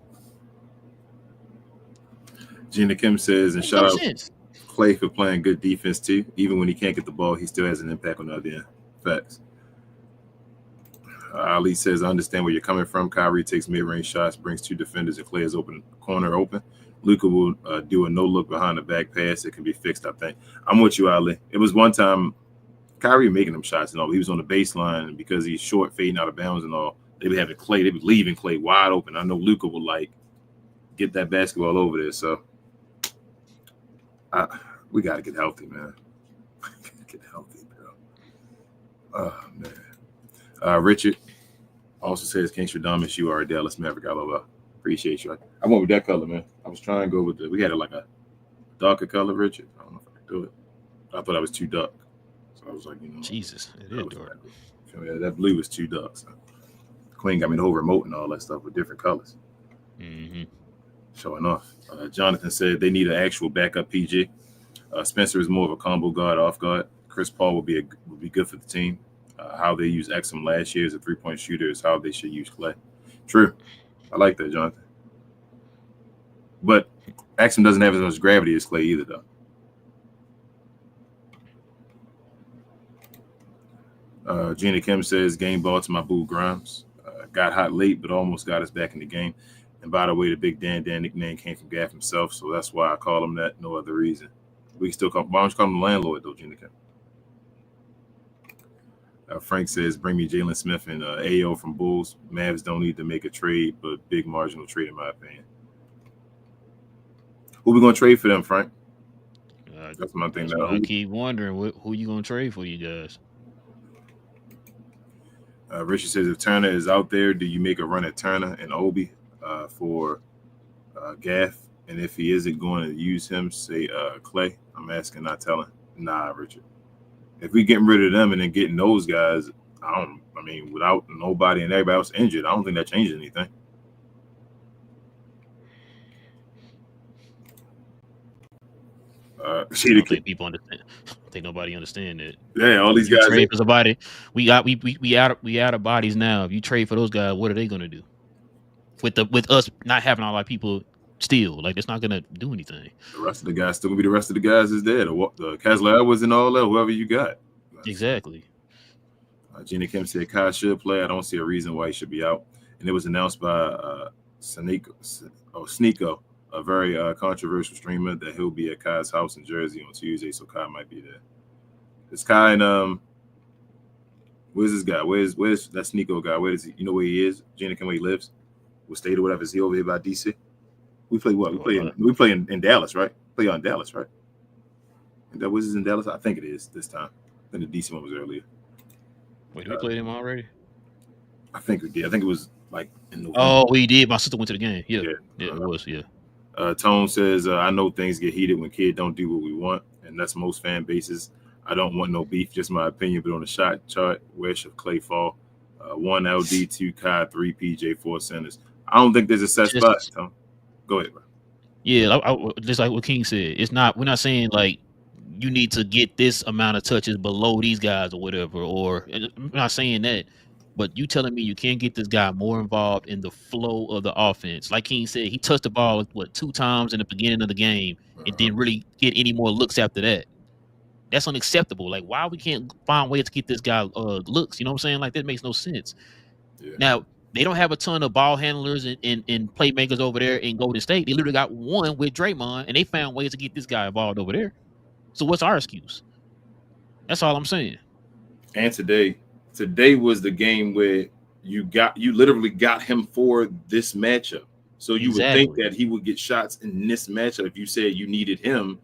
Gina Kim says, and shout out Klay for playing good defense too. Even when he can't get the ball, he still has an impact on the other end. Facts. Ali says, I understand where you're coming from. Kyrie takes mid-range shots, brings 2 defenders, and Klay is corner open. Luka will do a no-look behind the back pass. It can be fixed, I think. I'm with you, Ali. It was one time Kyrie making them shots and all. He was on the baseline, and because he's short, fading out of bounds and all, they would have Klay. They would leaving Klay wide open. I know Luka would like get that basketball over there. So we got to get healthy, man. Get healthy, bro. Oh, man. Richard also says, Kingstradamus, you are a Dallas Maverick. LOL. Appreciate you. I went with that color, man. I was trying to go with we had like a darker color, Richard. I don't know if I could do it. I thought I was too dark. So I was like, Jesus, it is dark. That blue was too dark. So Queen got me the whole remote and all that stuff with different colors. Mm-hmm. Showing off. Jonathan said they need an actual backup PG. Spencer is more of a combo guard, off guard. Chris Paul will be good for the team. How they used Exum last year as a 3-point shooter is how they should use Klay. True. I like that, Jonathan. But Exum doesn't have as much gravity as Klay either, though. Gina Kim says, game ball to my boo Grimes. Got hot late, but almost got us back in the game. And by the way, the Big Dan nickname came from Gaff himself, so that's why I call him that. No other reason. We can still call. Why don't you call him the landlord, though, Gina Kim? Frank says, bring me Jalen Smith and AO from Bulls. Mavs don't need to make a trade, but big marginal trade, in my opinion. Who we going to trade for them, Frank? That's my thing. I keep wondering who you going to trade for, you guys. Richard says, if Turner is out there, do you make a run at Turner and Obi for Gaff? And if he isn't going to use him, say Klay. I'm asking, not telling. Nah, Richard. If we getting rid of them and then getting those guys, without nobody and everybody else injured, I don't think that changes anything. I don't think people understand. I think nobody understand that. Yeah, all these guys trade for somebody. We out of bodies now. If you trade for those guys, what are they going to do? With us not having all our people still, like it's not going to do anything. The rest of the guys still going to be the rest of the guys is there. The Kessler Edwards and all that, whoever you got. Exactly. Gina Kim said Kai should play. I don't see a reason why he should be out. And it was announced by Sneeko, a very controversial streamer, that he'll be at Kai's house in Jersey on Tuesday, so Kai might be there. It's Kai and where's this guy? Where's that Sneeko guy? Where is he? You know where he is? Gina Kim, where he lives? What state or whatever? Is he over here by DC? We play what? We play in Dallas, right? Play on Dallas, right? And that was in Dallas. I think it is this time. I think the DC one was earlier. Wait, did we play him already? I think we did. I think it was like in November. Oh, we did. My sister went to the game. Yeah, it was. Yeah. Tone says, I know things get heated when kids don't do what we want, and that's most fan bases. I don't want no beef, just my opinion. But on the shot chart, where should Klay fall? 1 LD, 2 Kai, 3 PJ, 4 centers. I don't think there's a set spot, Tone. Go ahead, bro. Yeah, just like what King said, it's not. We're not saying like you need to get this amount of touches below these guys or whatever. Or I'm not saying that, but you telling me you can't get this guy more involved in the flow of the offense? Like King said, he touched the ball 2 times in the beginning of the game and didn't really get any more looks after that. That's unacceptable. Like, why we can't find ways to get this guy looks? You know what I'm saying? Like, that makes no sense. Yeah. Now, they don't have a ton of ball handlers and playmakers over there in Golden State. They literally got one with Draymond, and they found ways to get this guy involved over there. So what's our excuse? That's all I'm saying. And today was the game where you literally got him for this matchup. So you would think that he would get shots in this matchup if you said you needed him.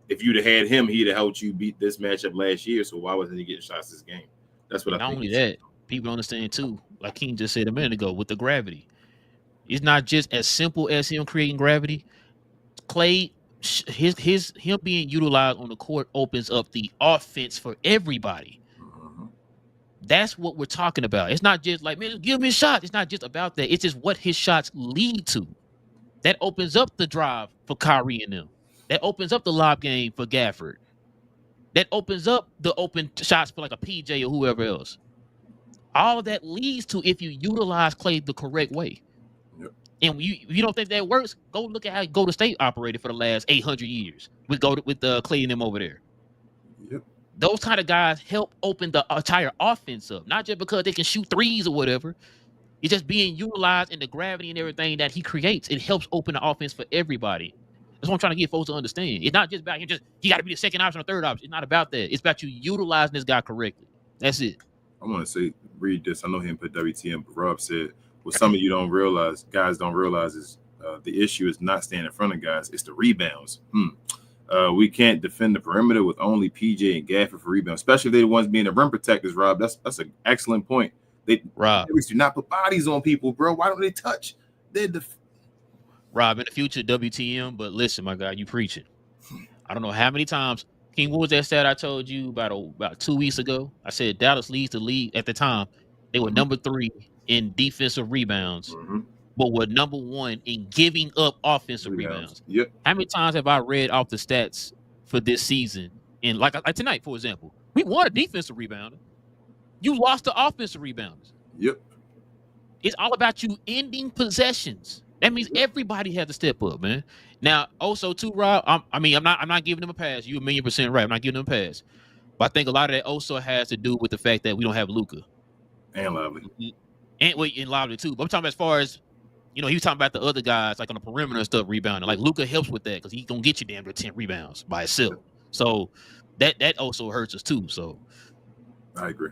If you'd have had him, he'd have helped you beat this matchup last year. So why wasn't he getting shots this game? That's what I think. Not only that, people understand too, like King just said a minute ago, with the gravity. It's not just as simple as him creating gravity. Klay, him being utilized on the court opens up the offense for everybody. That's what we're talking about. It's not just like, man, give me a shot. It's not just about that. It's just what his shots lead to. That opens up the drive for Kyrie and them. That opens up the lob game for Gafford. That opens up the open shots for like a PJ or whoever else. All of that leads to if you utilize Klay the correct way. Yep. And you don't think that works, go look at how Golden State operated for the last 800 years with Klay and them over there. Yep. Those kind of guys help open the entire offense up, not just because they can shoot threes or whatever. It's just being utilized in the gravity and everything that he creates. It helps open the offense for everybody. That's what I'm trying to get folks to understand. It's not just about you got to be the second option or third option. It's not about that. It's about you utilizing this guy correctly. That's it. I want to read this. I know he didn't put WTM, but Rob said, what some of you guys don't realize is the issue is not staying in front of guys. It's the rebounds. We can't defend the perimeter with only PJ and Gafford for rebounds, especially if they're the ones being the rim protectors, Rob. That's an excellent point. Rob, do not put bodies on people, bro. Why don't they touch? Rob, in the future, WTM, but listen, my guy, you preaching. I don't know how many times. King, what was that stat I told you about 2 weeks ago? I said Dallas leads the league at the time. They were number 3 in defensive rebounds, but were number 1 in giving up offensive rebounds. Yep. How many times have I read off the stats for this season? And like tonight, for example, we won a defensive rebounder. You lost the offensive rebounders. Yep. It's all about you ending possessions. That means everybody has to step up, man. Now, also too, Rob. I'm not giving them a pass. You're 1,000,000% right. I'm not giving them a pass. But I think a lot of that also has to do with the fact that we don't have Luka and Lively, and Lively too. But I'm talking about as far as he was talking about the other guys like on the perimeter and stuff rebounding. Like Luka helps with that because he's gonna get you damn near 10 rebounds by himself. So that also hurts us too. So I agree.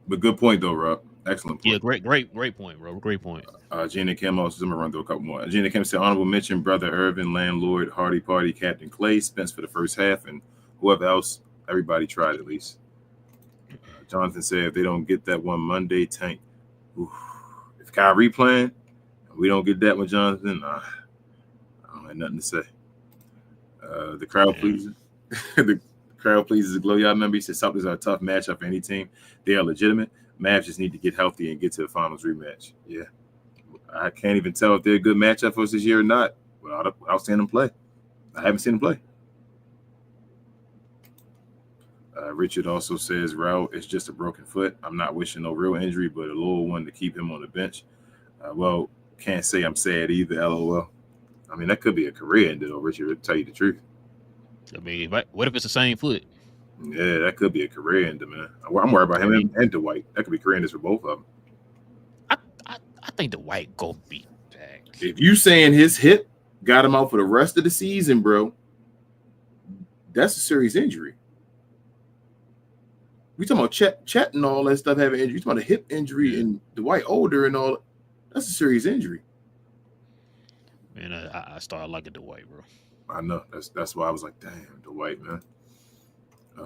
But good point though, Rob. Excellent point. Yeah, great point, bro. Great point. Gina Kim also, I'm going to run through a couple more. Gina Kim said, honorable mention, Brother Irvin, Landlord, Hardy Party, Captain Klay, Spence for the first half, and whoever else, everybody tried at least. Jonathan said, if they don't get that one Monday, tank. Oof. If Kyrie playing, we don't get that one, Jonathan, I don't have nothing to say. The crowd pleases. The crowd pleases the Glow Y'all member. He said, Celtics are a tough matchup for any team. They are legitimate. Mavs just need to get healthy and get to the finals rematch. Yeah. I can't even tell if they're a good matchup for us this year or not without seeing them play. I haven't seen them play. Richard also says, Relle is just a broken foot. I'm not wishing no real injury, but a little one to keep him on the bench. Well, can't say I'm sad either, LOL. I mean, that could be a career ender, though, Richard, to tell you the truth. I mean, what if it's the same foot? Yeah, that could be a career ender, man. I'm worried about him and Dwight. That could be career enders for both of them. I think the White go be back. If you saying his hip got him out for the rest of the season, bro, that's a serious injury. We talking about Chet and all that stuff having injury. You talking about a hip injury and Dwight older and all. That's a serious injury. Man, I started liking Dwight, bro. I know. That's why I was like, damn, Dwight, man.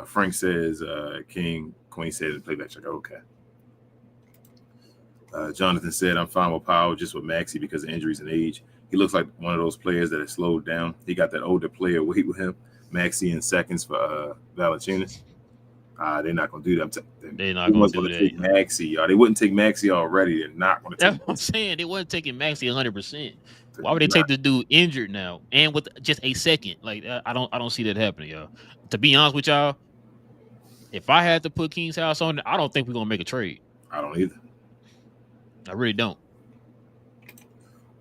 Frank says, King, Queen said, playback check. Okay. Jonathan said, I'm fine with Powell, just with Maxey because of injuries and age. He looks like one of those players that has slowed down. He got that older player weight with him. Maxey in seconds for Valanciunas. They're not going to do that. They're not going to do that. Take Maxey. They wouldn't take Maxey already. They're not going to take That's what I'm saying. They wasn't taking Maxey 100%. Why would they take the dude injured now and with just a second? Like I don't see that happening, y'all. To be honest with y'all, if I had to put King's house on, I don't think we're gonna make a trade. I don't either. I really don't.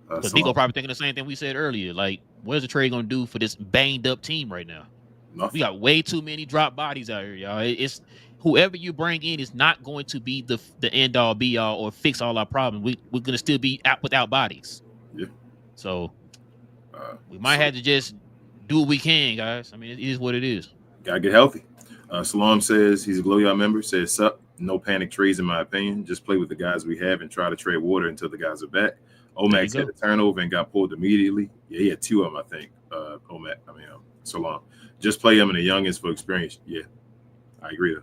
Because Nico probably thinking the same thing we said earlier. Like, what is the trade gonna do for this banged up team right now? Nothing. We got way too many drop bodies out here, y'all. It's whoever you bring in is not going to be the end all be all or fix all our problems. We're gonna still be out without bodies. Yeah. So we might have to just do what we can, guys. I mean, it is what it is. Gotta get healthy. Salam says he's a Glow Y'all member. Says, sup, no panic trades in my opinion. Just play with the guys we have and try to trade water until the guys are back. Omax had a turnover and got pulled immediately. Yeah, he had two of them, I think. Salam. Just play him in the youngest for experience. Yeah, I agree.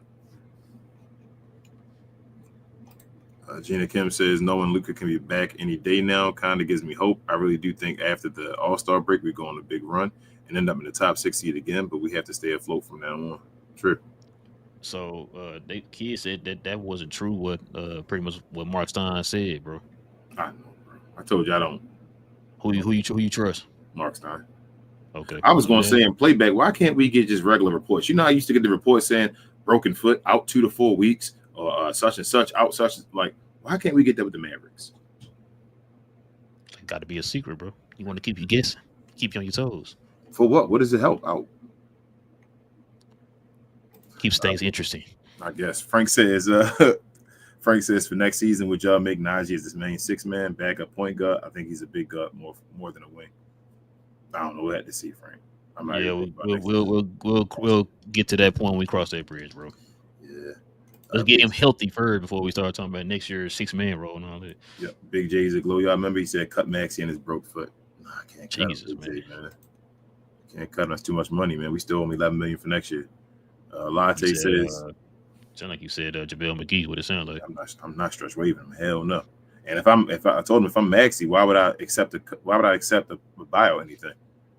Gina Kim says, knowing Luka can be back any day now kind of gives me hope. I really do think after the All-Star break, we go on a big run and end up in the top 6 seed again, but we have to stay afloat from now on. True. So Kid said that wasn't true. What pretty much what Mark Stein said, bro. I know, bro. I told you I don't. Who you trust? Mark Stein. Okay. I was going to say in playback, why can't we get just regular reports? You know, I used to get the report saying broken foot out 2 to 4 weeks. Or such and such out such like why can't we get that with the Mavericks? It got to be a secret, bro. You want to keep you guessing, keep you on your toes. For what? What does it help out? Keeps things interesting. I guess. Frank says for next season, would y'all make Najee as this main 6-man backup point guard? I think he's a big guard more than a wing. I don't know. We'll have to see, Frank. I'm not. Yeah, we'll get to that point when we cross that bridge, bro. Yeah. Let's get him healthy first before we start talking about next year's 6-man role and all that. Yeah, Big J's a Glow Y'all member. He said cut Maxey and his broke foot. Nah, I can't cut Jesus, him, man. Can't cut him. That's too much money, man. We still owe him $11 million for next year. Latte says, sound like you said JaVale McGee. What it sound like? I'm not stretch waving him. Hell no. And if I told him if I'm Maxey, why would I accept a buyout or anything?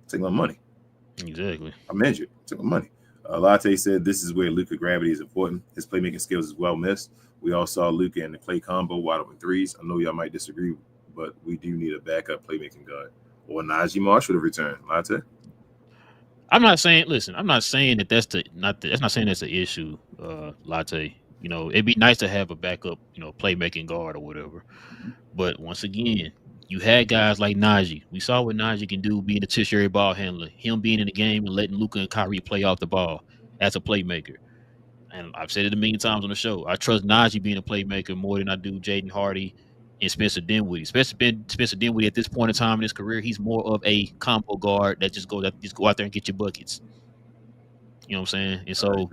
Take my money. Exactly. I'm injured. Take my money. Latte said this is where Luka gravity is important. His playmaking skills is well missed. We all saw Luka and the Klay combo wide open threes. I know y'all might disagree, but we do need a backup playmaking guard. Or Najee Marshall to return. Latte. I'm not saying that that's not saying that's the issue, Latte. You know, it'd be nice to have a backup, playmaking guard or whatever. But once again, you had guys like Najee. We saw what Najee can do being a tertiary ball handler, him being in the game and letting Luka and Kyrie play off the ball as a playmaker. And I've said it a million times on the show. I trust Najee being a playmaker more than I do Jaden Hardy and Spencer Dinwiddie. Spencer Dinwiddie at this point in time in his career, he's more of a combo guard that just go out there and get your buckets. You know what I'm saying? And so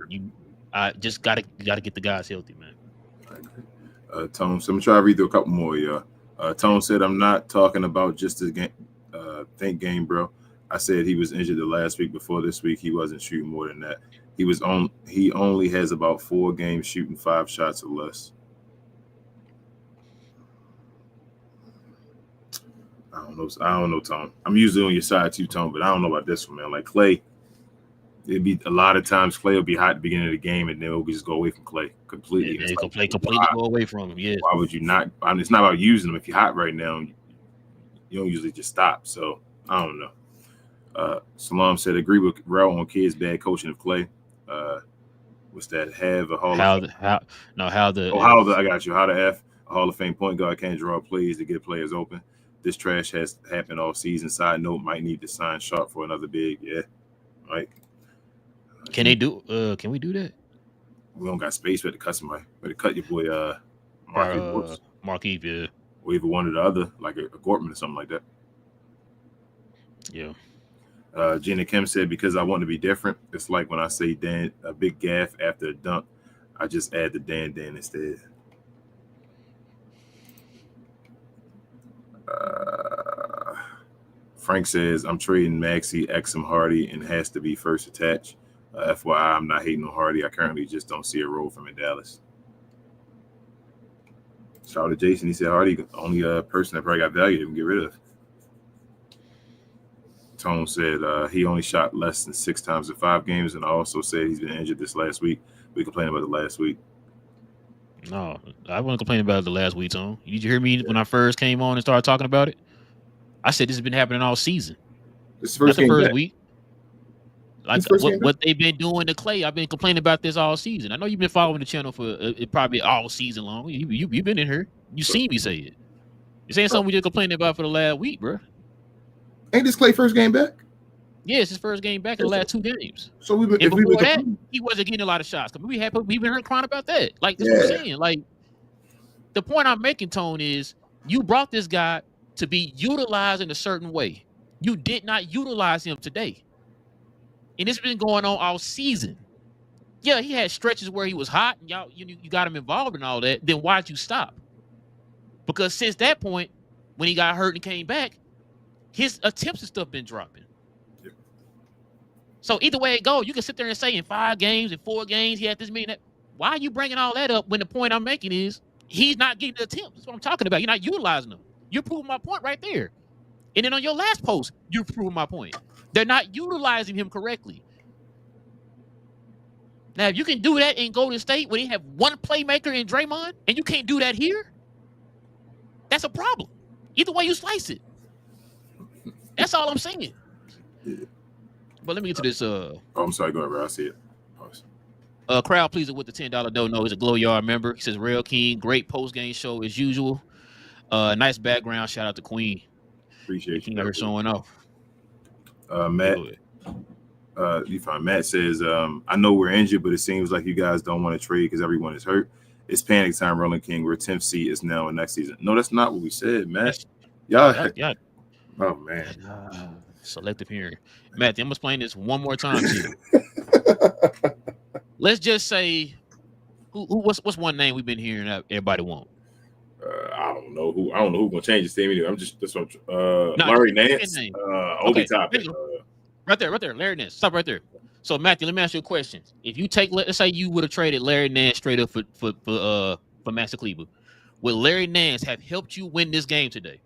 I just gotta get the guys healthy, man. I agree. Tone, so I'm gonna try to read through a couple more, y'all. Tone said, I'm not talking about just the game, think game, bro. I said he was injured the last week. Before this week, he wasn't shooting more than that. He only has about 4 games shooting 5 shots or less. I don't know, Tone. I'm usually on your side too, Tone, but I don't know about this one, man. Like Klay, it'd be a lot of times Klay will be hot at the beginning of the game, and then we'll just go away from Klay completely. Yeah, completely go away from him. Yeah. Why would you not? I mean, it's not about using them. If you're hot right now, you don't usually just stop. So I don't know. Salam said, agree with Relle on Kids' bad coaching of Klay. What's that? Have a Hall of Fame. I got you. How to have a Hall of Fame point guard can't draw plays to get players open. This trash has happened all season. Side note, might need to sign Sharp for another big. Yeah, right. Can they do? Can we do that? We don't got space for the cut somebody. Better cut your boy Marquise, yeah. Or either one or the other, like a Gortman or something like that. Yeah. Gina Kim said, because I want to be different, it's like when I say Dan, a big gaff after a dunk, I just add the Dan instead. Frank says, I'm trading Maxey, Exum, Hardy, and has to be first attached. FYI, I'm not hating on Hardy. I currently just don't see a role for him in Dallas. Shout out to Jason. He said Hardy, only person that probably got value to get rid of. Tone said he only shot less than 6 times in 5 games, and I also said he's been injured this last week. We complained about the last week. No, I wasn't complaining about it the last week, Tone. Did you hear me when I first came on and started talking about it? I said this has been happening all season. This is the first week. Like what they've been doing to Klay, I've been complaining about this all season. I know you've been following the channel for probably all season long. You've been in here. You seen me say it. You're saying something we just complaining about for the last week, bro. Ain't this Klay first game back? Yeah, it's his first game back in the last 2 games. So he wasn't getting a lot of shots. We've been heard crying about that. Like that's what I'm saying. Like the point I'm making, Tone, is you brought this guy to be utilized in a certain way. You did not utilize him today. And it's been going on all season. Yeah, he had stretches where he was hot and you got him involved in all that. Then why'd you stop? Because since that point, when he got hurt and came back, his attempts and stuff been dropping. Yep. So either way it goes, you can sit there and say in 5 games, in 4 games, he had this many. Why are you bringing all that up when the point I'm making is he's not getting the attempts? That's what I'm talking about. You're not utilizing them. You're proving my point right there. And then on your last post, you're proving my point. They're not utilizing him correctly. Now, if you can do that in Golden State where they have one playmaker in Draymond, and you can't do that here, that's a problem. Either way you slice it. That's all I'm saying. Yeah. But let me get to this. I'm sorry. Go ahead, bro. I see it. Crowd pleaser with the $10 dono. He's a Glow Yard member. He says, Relle King, great post-game show as usual. Nice background. Shout out to Queen. Appreciate you. Never showing off. Matt. You find Matt says, I know we're injured, but it seems like you guys don't want to trade because everyone is hurt. It's panic time, Relle and King. We're 10th seed is now in next season. No, that's not what we said, Matt. Y'all. Yeah. Oh, man. Selective hearing. Matt, I'm going to explain this one more time to you. Let's just say, what's one name we've been hearing that everybody want? I don't know who gonna change his team anyway. I'm just this one. Larry Nance, Obi Toppin. Right there, Larry Nance. Stop right there. So Matthew, let me ask you a question. If you take, let's say you would have traded Larry Nance straight up for Maxi Kleber, would Larry Nance have helped you win this game today?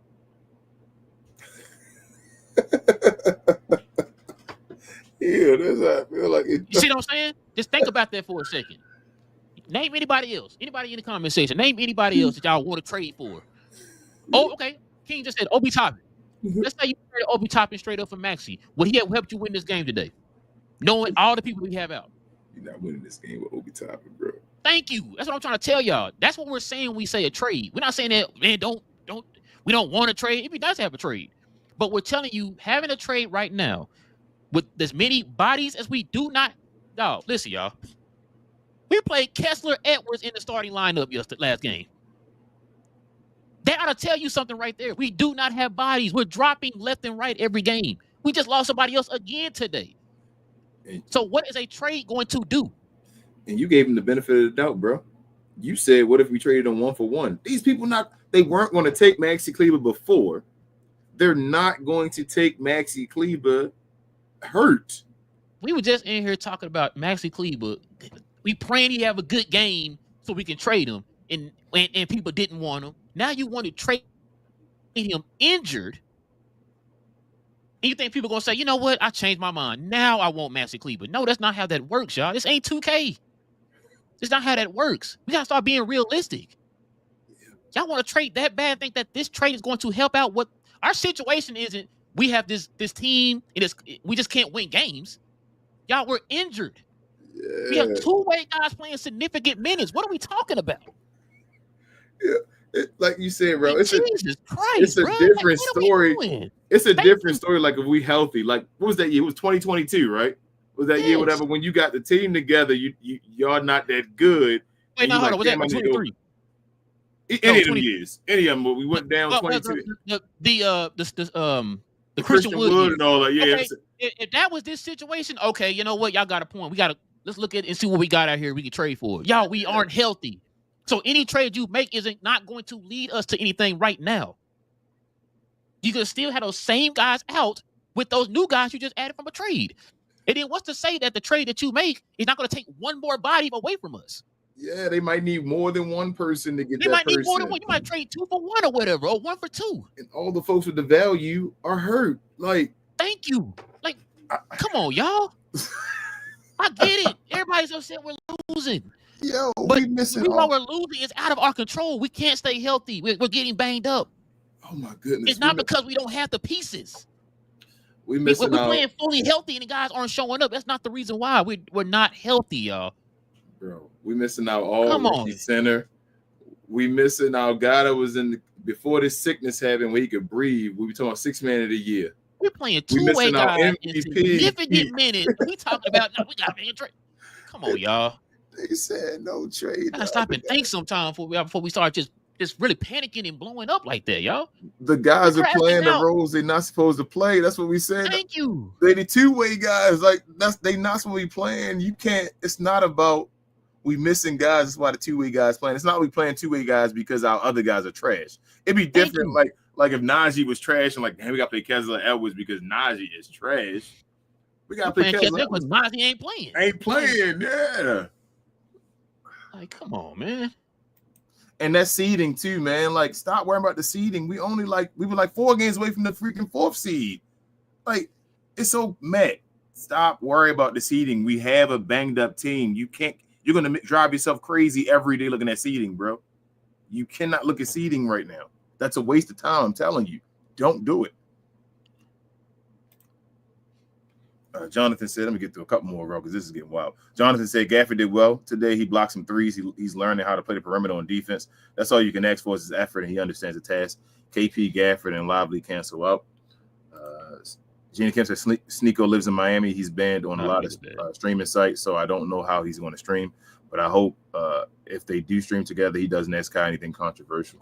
Yeah, that's how I feel like it. You see what I'm saying? Just think about that for a second. Name anybody else. Anybody in the comment section. Name anybody else that y'all want to trade for. Oh, okay. King just said Obi Toppin. Let's say you traded Obi Toppin straight up for Maxi. Would he have helped you win this game today? Knowing all the people we have out. You're not winning this game with Obi Toppin, bro. Thank you. That's what I'm trying to tell y'all. That's what we're saying when we say a trade. We're not saying that, man, we don't want to trade. It'd be nice to have a trade. But we're telling you, having a trade right now with as many bodies as we do not. Y'all, listen, y'all. We played Kessler Edwards in the starting lineup last game. That ought to tell you something right there. We do not have bodies. We're dropping left and right every game. We just lost somebody else again today. So what is a trade going to do? And you gave him the benefit of the doubt, bro. You said, what if we traded them 1-for-1? These people they weren't going to take Maxi Kleber before. They're not going to take Maxi Kleber hurt. We were just in here talking about Maxi Kleber. We praying he have a good game so we can trade him, and people didn't want him. Now you want to trade him injured, and you think people are going to say, you know what, I changed my mind. Now I want Maxi Kleber. No, that's not how that works, y'all. This ain't 2K. That's not how that works. We got to start being realistic. Y'all want to trade that bad, think that this trade is going to help out what our situation isn't. We have this team, and we just can't win games. Y'all, we're injured. Yeah. We have 2-way guys playing significant minutes. What are we talking about? Yeah, like you said, bro. It's Jesus Christ, it's a bro. different story. It's a different story. Like if we healthy, like what was that year? It was 2022, right? Was that year, whatever? When you got the team together, y'all not that good. Wait, no, hold on. Was that 23? Any of them years, any of them. We went down 22. The Christian Wood and all that. Yeah. Okay, if that was this situation, okay, you know what? Y'all got a point. Let's look at it and see what we got out here. We can trade for. Y'all, we aren't healthy. So any trade you make isn't not going to lead us to anything right now. You can still have those same guys out with those new guys you just added from a trade. And then what's to say that the trade that you make is not going to take one more body away from us? Yeah, they might need more than one person to get they might need more than one. You might trade 2 for 1 or whatever, or 1 for 2. And all the folks with the value are hurt. Like, thank you. Like, come on, y'all. I get it. Everybody's upset we're losing. Yo, but we know we're losing. It's out of our control. We can't stay healthy. We're getting banged up. Oh my goodness! It's not because we don't have the pieces. We're playing fully healthy and the guys aren't showing up. That's not the reason why. We're not healthy, y'all. Bro, we missing out all rookie center. We missing our guy that was before this sickness happened where he could breathe. We were talking about 6 man of the year. We're playing two-way guys in significant minutes. We talking about we got to trade. Come on, y'all. They said no trade. Gotta stop and think sometime before we start just really panicking and blowing up like that, y'all. The guys are playing the roles they're not supposed to play. That's what we said. Thank you. They the two-way guys. Like they not supposed to be playing. You can't. It's not about we missing guys. That's why the two-way guys playing. It's not we playing two-way guys because our other guys are trash. It'd be different. Like if Najee was trash and like, damn, we got to play Kessler Edwards because Najee is trash. We got to play Kessler because Najee ain't playing. Yeah. Like, come on, man. And that's seeding too, man. Like, stop worrying about the seeding. We were like 4 games away from the freaking 4th seed. Like, it's so mad. Stop worrying about the seeding. We have a banged up team. You're gonna drive yourself crazy every day looking at seeding, bro. You cannot look at seeding right now. That's a waste of time. I'm telling you, don't do it. Jonathan said, let me get through a couple more, bro, because this is getting wild. Jonathan said Gafford did well today. He blocked some threes. He's learning how to play the perimeter on defense. That's all you can ask for is his effort, and he understands the task. KP, Gafford, and Lively cancel out. Gina Kemp said Sneeko lives in Miami. He's banned on a lot of streaming sites, so I don't know how he's going to stream. But I hope if they do stream together, he doesn't ask Kai anything controversial.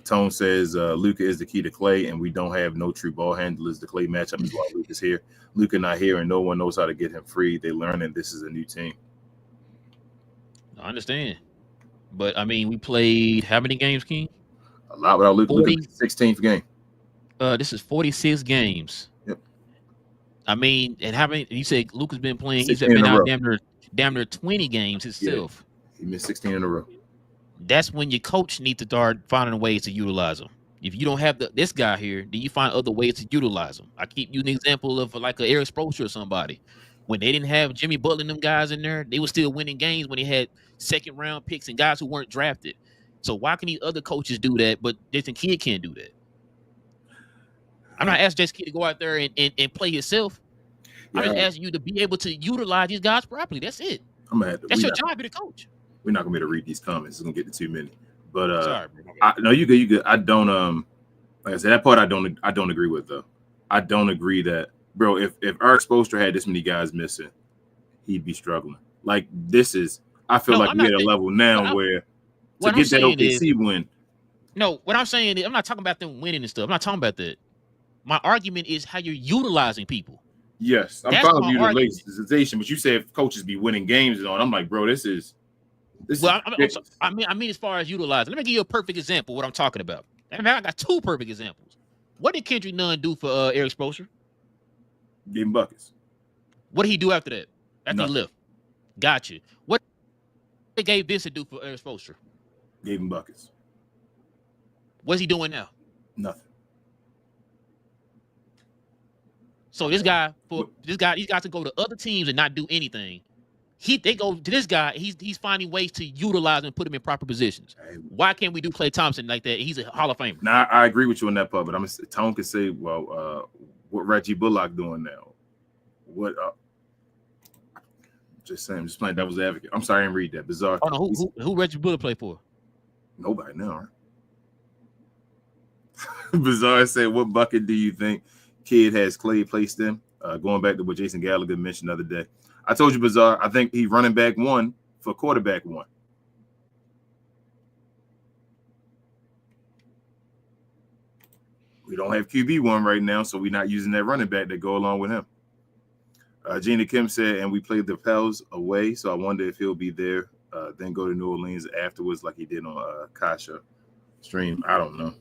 Tone says Luka is the key to Klay, and we don't have no true ball handlers. The Klay matchup is why Luka's here. Luka not here, and no one knows how to get him free. They learning this is a new team. I understand. But, I mean, we played how many games, King? A lot without Luka. 16th game. This is 46 games. Yep. I mean, and how many? You said Luka's been playing. He's been out damn near 20 games himself. Yeah. He missed 16 in a row. That's when your coach needs to start finding ways to utilize him. If you don't have this guy here, then you find other ways to utilize him. I keep using an example of like an Eric Spoelstra or somebody. When they didn't have Jimmy Butler and them guys in there, they were still winning games when they had 2nd-round picks and guys who weren't drafted. So why can these other coaches do that, but Jason Kidd can't do that? I'm not asking Jason Kidd to go out there and play himself. I'm just asking you to be able to utilize these guys properly. That's it. That's your job, be the coach. We're not gonna be able to read these comments. It's gonna get to too many. But sorry, no, you good. You good. I don't. Like I said, that part I don't agree with though. I don't agree that, bro. If Eric Spoelstra had this many guys missing, he'd be struggling. Like this is. I feel like we're at a level now where to get that OKC win. No, what I'm saying is I'm not talking about them winning and stuff. I'm not talking about that. My argument is how you're utilizing people. Yes, I'm fine with utilization, but you said coaches be winning games and all. I'm like, bro, this is. I mean, as far as utilizing, let me give you a perfect example of what I'm talking about. I mean, I got 2 perfect examples. What did Kendrick Nunn do for Eric Spoelstra? Gave him buckets. What did he do after that? After Nothing. he left? Gotcha. What did Gabe Vincent do for Eric Spoelstra? Gave him buckets. What's he doing now? Nothing. So these guys got to go to other teams and not do anything. They go to this guy. He's finding ways to utilize and put him in proper positions. Why can't we do Klay Thompson like that? He's a Hall of Famer. Now I agree with you on that part, but Tone can say, well, what Reggie Bullock doing now? What? Just saying, just playing devil's advocate. I'm sorry, I didn't read that. Bizarre. Oh no, who Reggie Bullock play for? Nobody now, right? Bizarre said, what bucket do you think Kidd has Klay placed in? Going back to what Jason Gallagher mentioned the other day. I told you, Bizarre, I think he running back 1 for quarterback 1. We don't have QB1 right now, so we're not using that running back to go along with him. Gina Kim said, and we played the Pels away, so I wonder if he'll be there, then go to New Orleans afterwards like he did on Kasha stream. I don't know.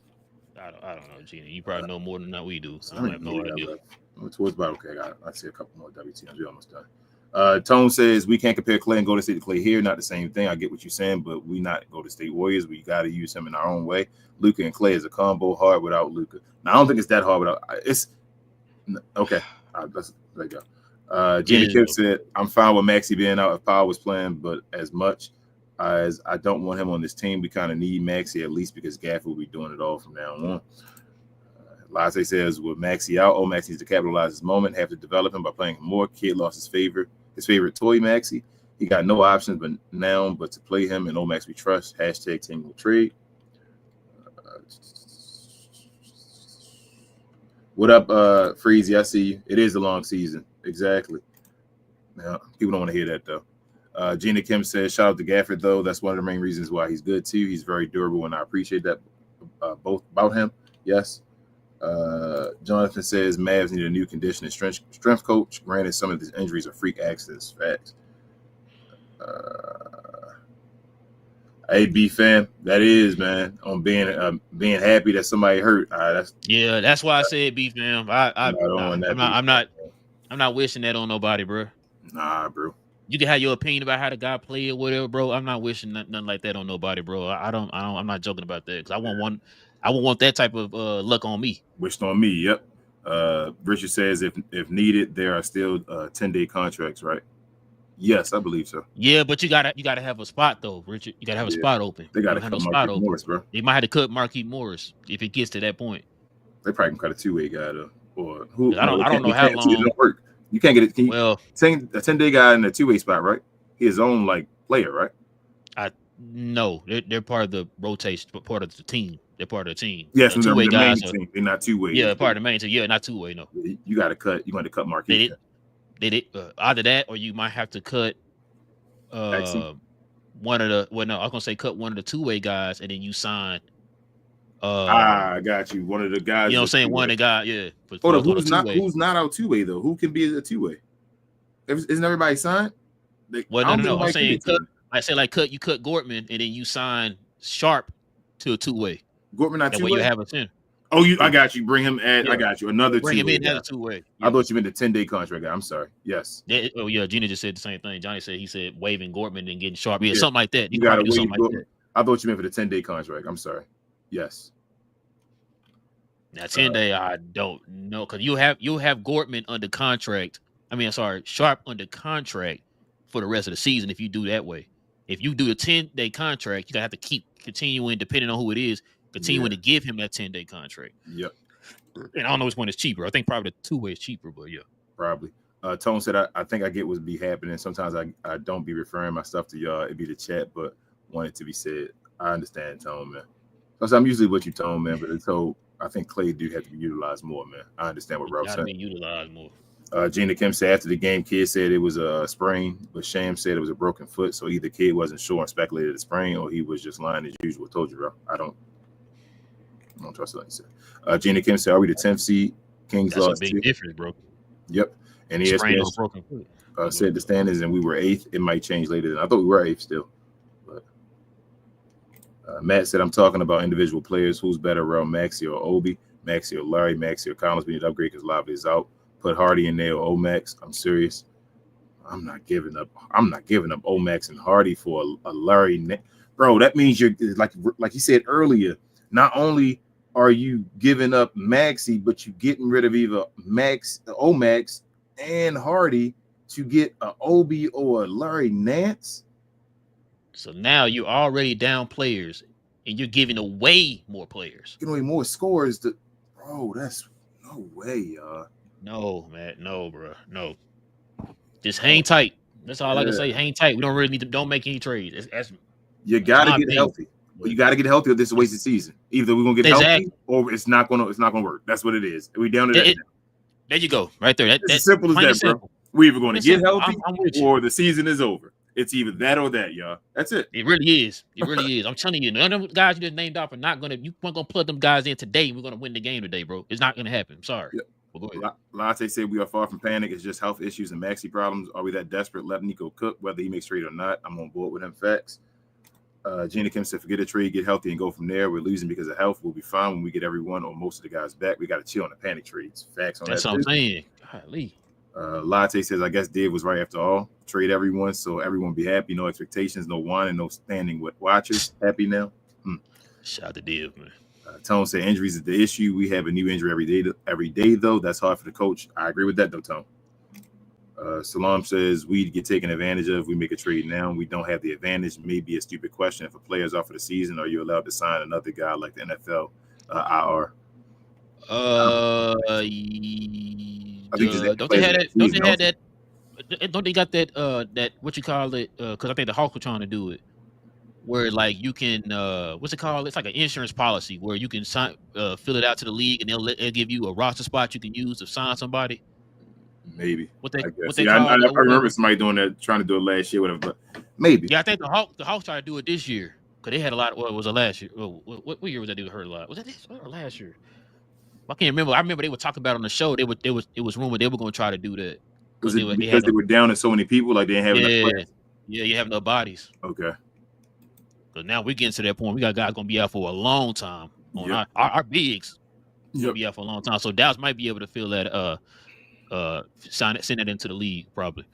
I don't know, Gina. You probably know more than that we do. I have no idea. Towards about okay. I see a couple more WTMs. We're almost done. Tone says we can't compare Klay and Golden State to Klay here. Not the same thing. I get what you're saying, but we not Golden State Warriors. We got to use him in our own way. Luka and Klay is a combo hard without Luka. Now I don't think it's that hard without. It's okay. Let's let it go. Gina Kim said I'm fine with Maxey being out if Powell was playing, but as much as I don't want him on this team, we kind of need Maxey at least because Gaff will be doing it all from now on. Lasse says, with Maxey out, Maxey needs to capitalize his moment, have to develop him by playing him more. Kid lost his favorite toy, Maxey. He got no options but to play him, and Max we trust. Hashtag team will trade. What up, Freezy? I see you. It is a long season. Exactly. Now, people don't want to hear that, though. Gina Kim says, shout out to Gafford, though. That's one of the main reasons why he's good, too. He's very durable, and I appreciate that both about him. Yes. Jonathan says Mavs need a new conditioning strength coach. Granted, some of these injuries are freak accidents. Facts. Hey, B fam, that is, man. On being happy that somebody hurt. That's why I said B fam. I'm not wishing that on nobody, bro. Nah, bro. You can have your opinion about how the guy played or whatever, bro. I'm not wishing nothing like that on nobody, bro. I'm not joking about that because I won't want that type of luck on me. Wished on me, yep. Richard says if needed, there are still 10-day contracts, right? Yes, I believe so. Yeah, but you gotta have a spot though, Richard. You gotta have a spot open. They gotta cut Marquise Morris, bro. They might have to cut Marquise Morris if it gets to that point. They probably can cut a 2-way guy though, or who? I don't know how long. It don't work. You can't get it. A 10-day guy in a 2-way spot, right? He's his own player, right? No, they're part of the rotation, part of the team. They're part of the team. Yes, the 2-way guys. They're not 2-way. Yeah, part of the main team. Yeah, not 2-way. No, you got to cut. You're going to cut Marquise. Either that, or you might have to cut one of the. Well, no, I was gonna say cut one of the 2-way guys, and then you sign. I got you. One of the guys. You know what I'm saying? One of the guys. Yeah. Hold on. Who's not out 2-way though? Who can be a 2-way? Isn't everybody signed? No. I'm saying cut. I say cut. You cut Gortman, and then you sign Sharp to a 2-way. Gortman not 2-way. You have a 10. Oh, I got you. Bring him at. Yeah. I got you. Another 2-way. Bring him in as a 2-way. Yeah. I thought you meant the 10-day contract guy. I'm sorry. Yes. Gina just said the same thing. Johnny said waving Gortman and getting Sharp. Yeah, something like that. You got to do something like that. I thought you meant for the 10-day contract. I'm sorry. Yes. Now 10-day, I don't know because you'll have Gortman under contract. Sharp under contract for the rest of the season if you do that way. If you do a 10-day contract, you're gonna have to keep continuing, depending on who it is, continuing to give him that 10-day contract. Yep. And I don't know which one is cheaper. I think probably the 2-way is cheaper, but yeah. Probably. Tone said, I think I get what's be happening. Sometimes I don't be referring my stuff to y'all. It'd be the chat, but want it to be said. I understand, Tone, man. Because I'm usually what you, Tone, man, but I think Klay do have to be utilized more, man. I understand what Ralph said. Be utilized more. Gina Kim said after the game, Kid said it was a sprain, but Sham said it was a broken foot. So either Kid wasn't sure and speculated a sprain, or he was just lying as usual. Told you, bro. I don't trust what he said. Gina Kim said, "Are we the 10th seed? Kings That's lost a big difference, bro." Yep. And ESPN said the standings, and we were 8th. It might change later. I thought we were 8th still. But Matt said, "I'm talking about individual players. Who's better, around Maxey or Obi? Maxey or Larry? Maxey or Collins? We need to upgrade because Lively is out. Put Hardy in there or Omax. I'm serious. I'm not giving up Omax and Hardy for a Larry. Bro, that means you're like you said earlier. Not only are you giving up Maxey, but you're getting rid of either Omax and Hardy to get an Obi or a Larry Nance. So now you're already down players, and you're giving away more players. Giving away more scores. Bro, that's no way, y'all. No, man. No, bro. No. Just hang tight. That's all I can say. Hang tight. We don't really need to. Don't make any trades. You gotta get healthy. You gotta get healthy, or this is a wasted season. Either we're gonna get healthy, or it's not gonna work. That's what it is. We down to that. There you go, right there. It's as simple as plain that, and simple. bro. We're either going to get Simple. healthy I'm with you. or the season is over. It's either that or that, y'all. That's it. It really is. It really is. I'm telling you, none of them guys you just named off are not gonna. You weren't gonna plug them guys in today. We're gonna win the game today, bro. It's not gonna happen. I'm sorry. Yep. Well, go ahead. Latte said we are far from panic. It's just health issues and Maxey problems. Are we that desperate? Let Nico cook, whether he makes trade or not. I'm on board with him. Facts. Gina Kim said, forget a trade, get healthy, and go from there. We're losing because of health. We'll be fine when we get everyone or most of the guys back. We got to chill on the panic trades. Facts on That's that. That's what I'm saying. Golly. Latte says, I guess Dave was right after all. Trade everyone so everyone be happy. No expectations, no whining, no standing with watchers. Happy now? Shout out to Dave, man. Tone said, injuries is the issue. We have a new injury every day, though. That's hard for the coach. I agree with that, though, Tone. Salam says, we get taken advantage of. We make a trade now. We don't have the advantage. Maybe a stupid question. If a player's out for the season, are you allowed to sign another guy like the NFL IR? I think don't they have that? Don't they got that? That what you call it? Because I think the Hawks were trying to do it, where like you can what's it called? It's like an insurance policy where you can sign, fill it out to the league, and they'll give you a roster spot you can use to sign somebody. Maybe. What they I remember somebody doing that, trying to do it last year, whatever. But maybe. Yeah, I think the Hawks tried to do it this year because they had a lot. Well, was it last year? What year was that dude hurt a lot? Was that this or last year? I can't remember. I remember they were talking about it on the show. It was rumored they were going to try to do that because they were down to so many people, like they didn't have enough players. Yeah, you have enough bodies. Okay. Because now we're getting to that point. We got guys going to be out for a long time. Our bigs going to be out for a long time. So Dallas might be able to fill that. Send it into the league probably.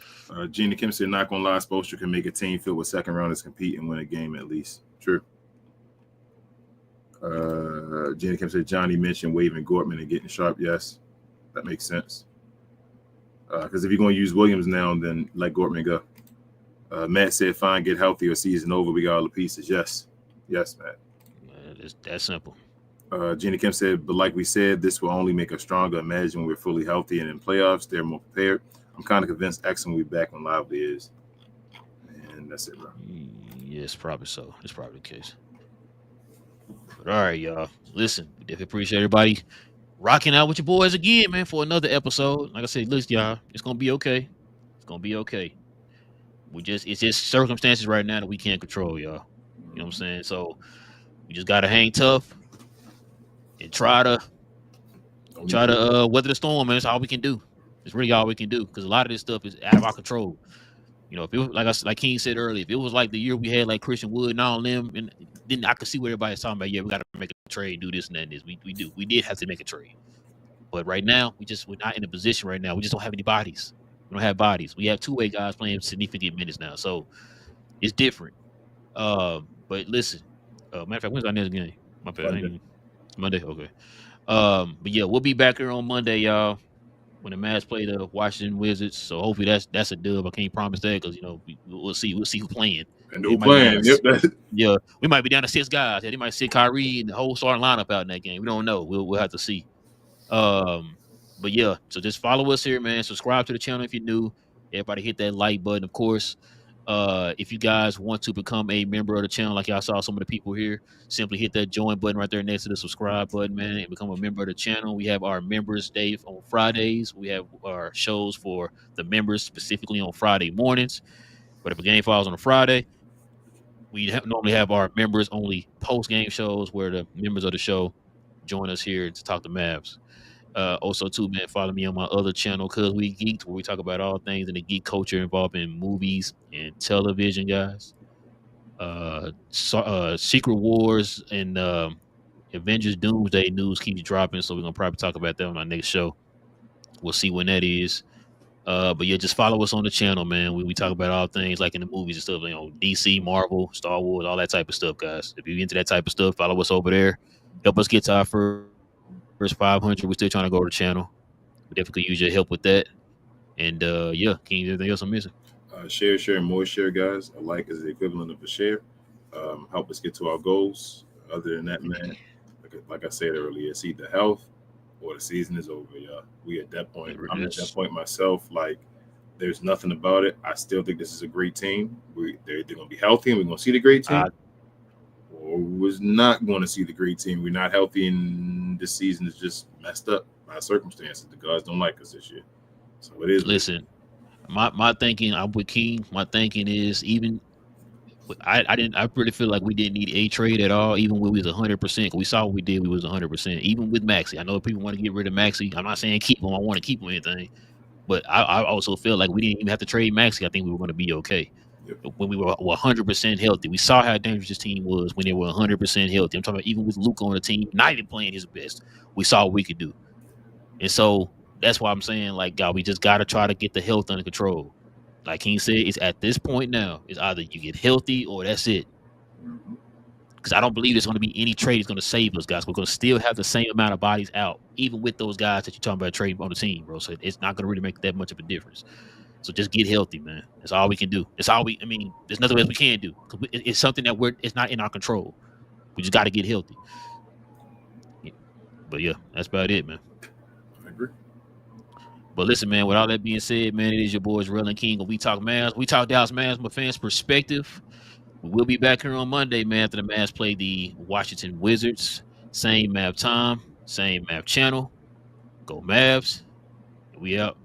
Gina Kim said, not gonna lie, Spoelstra can make a team filled with second rounders compete and win a game at least. True. Gina Kim said, Johnny mentioned waving Gortman and getting sharp. Yes, that makes sense. Because if you're going to use Williams now, then let Gortman go. Matt said, fine, get healthy or season over. We got all the pieces. Yes, Matt. It's that simple. Gina Kim said, but like we said, this will only make us stronger. Imagine when we're fully healthy and in playoffs, they're more prepared. I'm kind of convinced Exum will be back when Lively is. And that's it, bro. Yes, probably so. It's probably the case. But all right, y'all. Listen, we definitely appreciate everybody rocking out with your boys again, man, for another episode. Like I said, listen, y'all, it's gonna be okay. It's gonna be okay. It's just circumstances right now that we can't control, y'all. You know what I'm saying? So we just gotta hang tough and try to weather the storm, man. That's all we can do. It's really all we can do because a lot of this stuff is out of our control. You know, if it was like King said earlier, if it was like the year we had like Christian Wood and all them, and then I could see what everybody's talking about. Yeah, we got to make a trade, do this and that. And this. We did have to make a trade, but right now we're not in a position right now. We just don't have any bodies. We don't have bodies. We have two-way guys playing significant minutes now, so it's different. But listen, matter of fact, when's our next game? My bad. Monday. Okay. But yeah, we'll be back here on Monday, y'all, when the Mavs play the Washington Wizards. So hopefully that's a dub. I can't promise that because we'll see who's playing. And who playing? Yeah, we might be down to 6 guys. They might sit Kyrie and the whole starting lineup out in that game. We don't know. We'll have to see. But yeah, so just follow us here, man. Subscribe to the channel if you're new. Everybody hit that like button, of course. If you guys want to become a member of the channel, like y'all saw some of the people here, simply hit that join button right there next to the subscribe button, man, and become a member of the channel. We have our members day on Fridays. We have our shows for the members specifically on Friday mornings. But if a game falls on a Friday, we normally have our members only post-game shows where the members of the show join us here to talk to Mavs. Also, too, man, follow me on my other channel, Cause We Geeked, where we talk about all things in the geek culture involving movies and television, guys. Secret Wars and Avengers Doomsday news keeps dropping, so we're gonna probably talk about that on our next show. We'll see when that is. But yeah, just follow us on the channel, man. We talk about all things like in the movies and stuff, you know, DC, Marvel, Star Wars, all that type of stuff, guys. If you're into that type of stuff, follow us over there. Help us get to our first 500. We're still trying to grow the channel. We definitely use your help with that. And yeah, King, anything else I'm missing? Share, more share, guys. A like is the equivalent of a share. Help us get to our goals. Other than that, man, like I said earlier, it's either health or the season is over, y'all. We at that point. I'm at that point myself. Like, there's nothing about it. I still think this is a great team. They're going to be healthy, and we're going to see the great team. Or was not going to see the great team. We're not healthy, and this season is just messed up. by circumstances, the guards don't like us this year. So it is. Listen, my thinking, I'm with King. My thinking is even I really feel like we didn't need a trade at all, even when we was 100%. We saw what we did. We was 100%. Even with Maxey, I know people want to get rid of Maxey. I'm not saying keep him. I want to keep him anything, but I also feel like we didn't even have to trade Maxey. I think we were going to be okay. Yep. When we were 100% healthy. We saw how dangerous this team was when they were 100% healthy. I'm talking about even with Luka on the team, not even playing his best. We saw what we could do, and so that's why I'm saying, like, God, we just got to try to get the health under control. Like King said, it's at this point now. It's either you get healthy or that's it. Because I don't believe there's going to be any trade that's going to save us, guys. We're going to still have the same amount of bodies out, even with those guys that you're talking about trading on the team, bro. So it's not going to really make that much of a difference. So just get healthy, man. That's all we can do. That's all I mean, there's nothing else we can do. It's something that it's not in our control. We just got to get healthy. Yeah. But yeah, that's about it, man. I agree. But listen, man, with all that being said, man, it is your boys, Relle and King, and we talk Mavs. We talk Dallas Mavs from a fan's perspective. We'll be back here on Monday, man, after the Mavs play the Washington Wizards. Same Mav time, same Mav channel. Go Mavs. We out.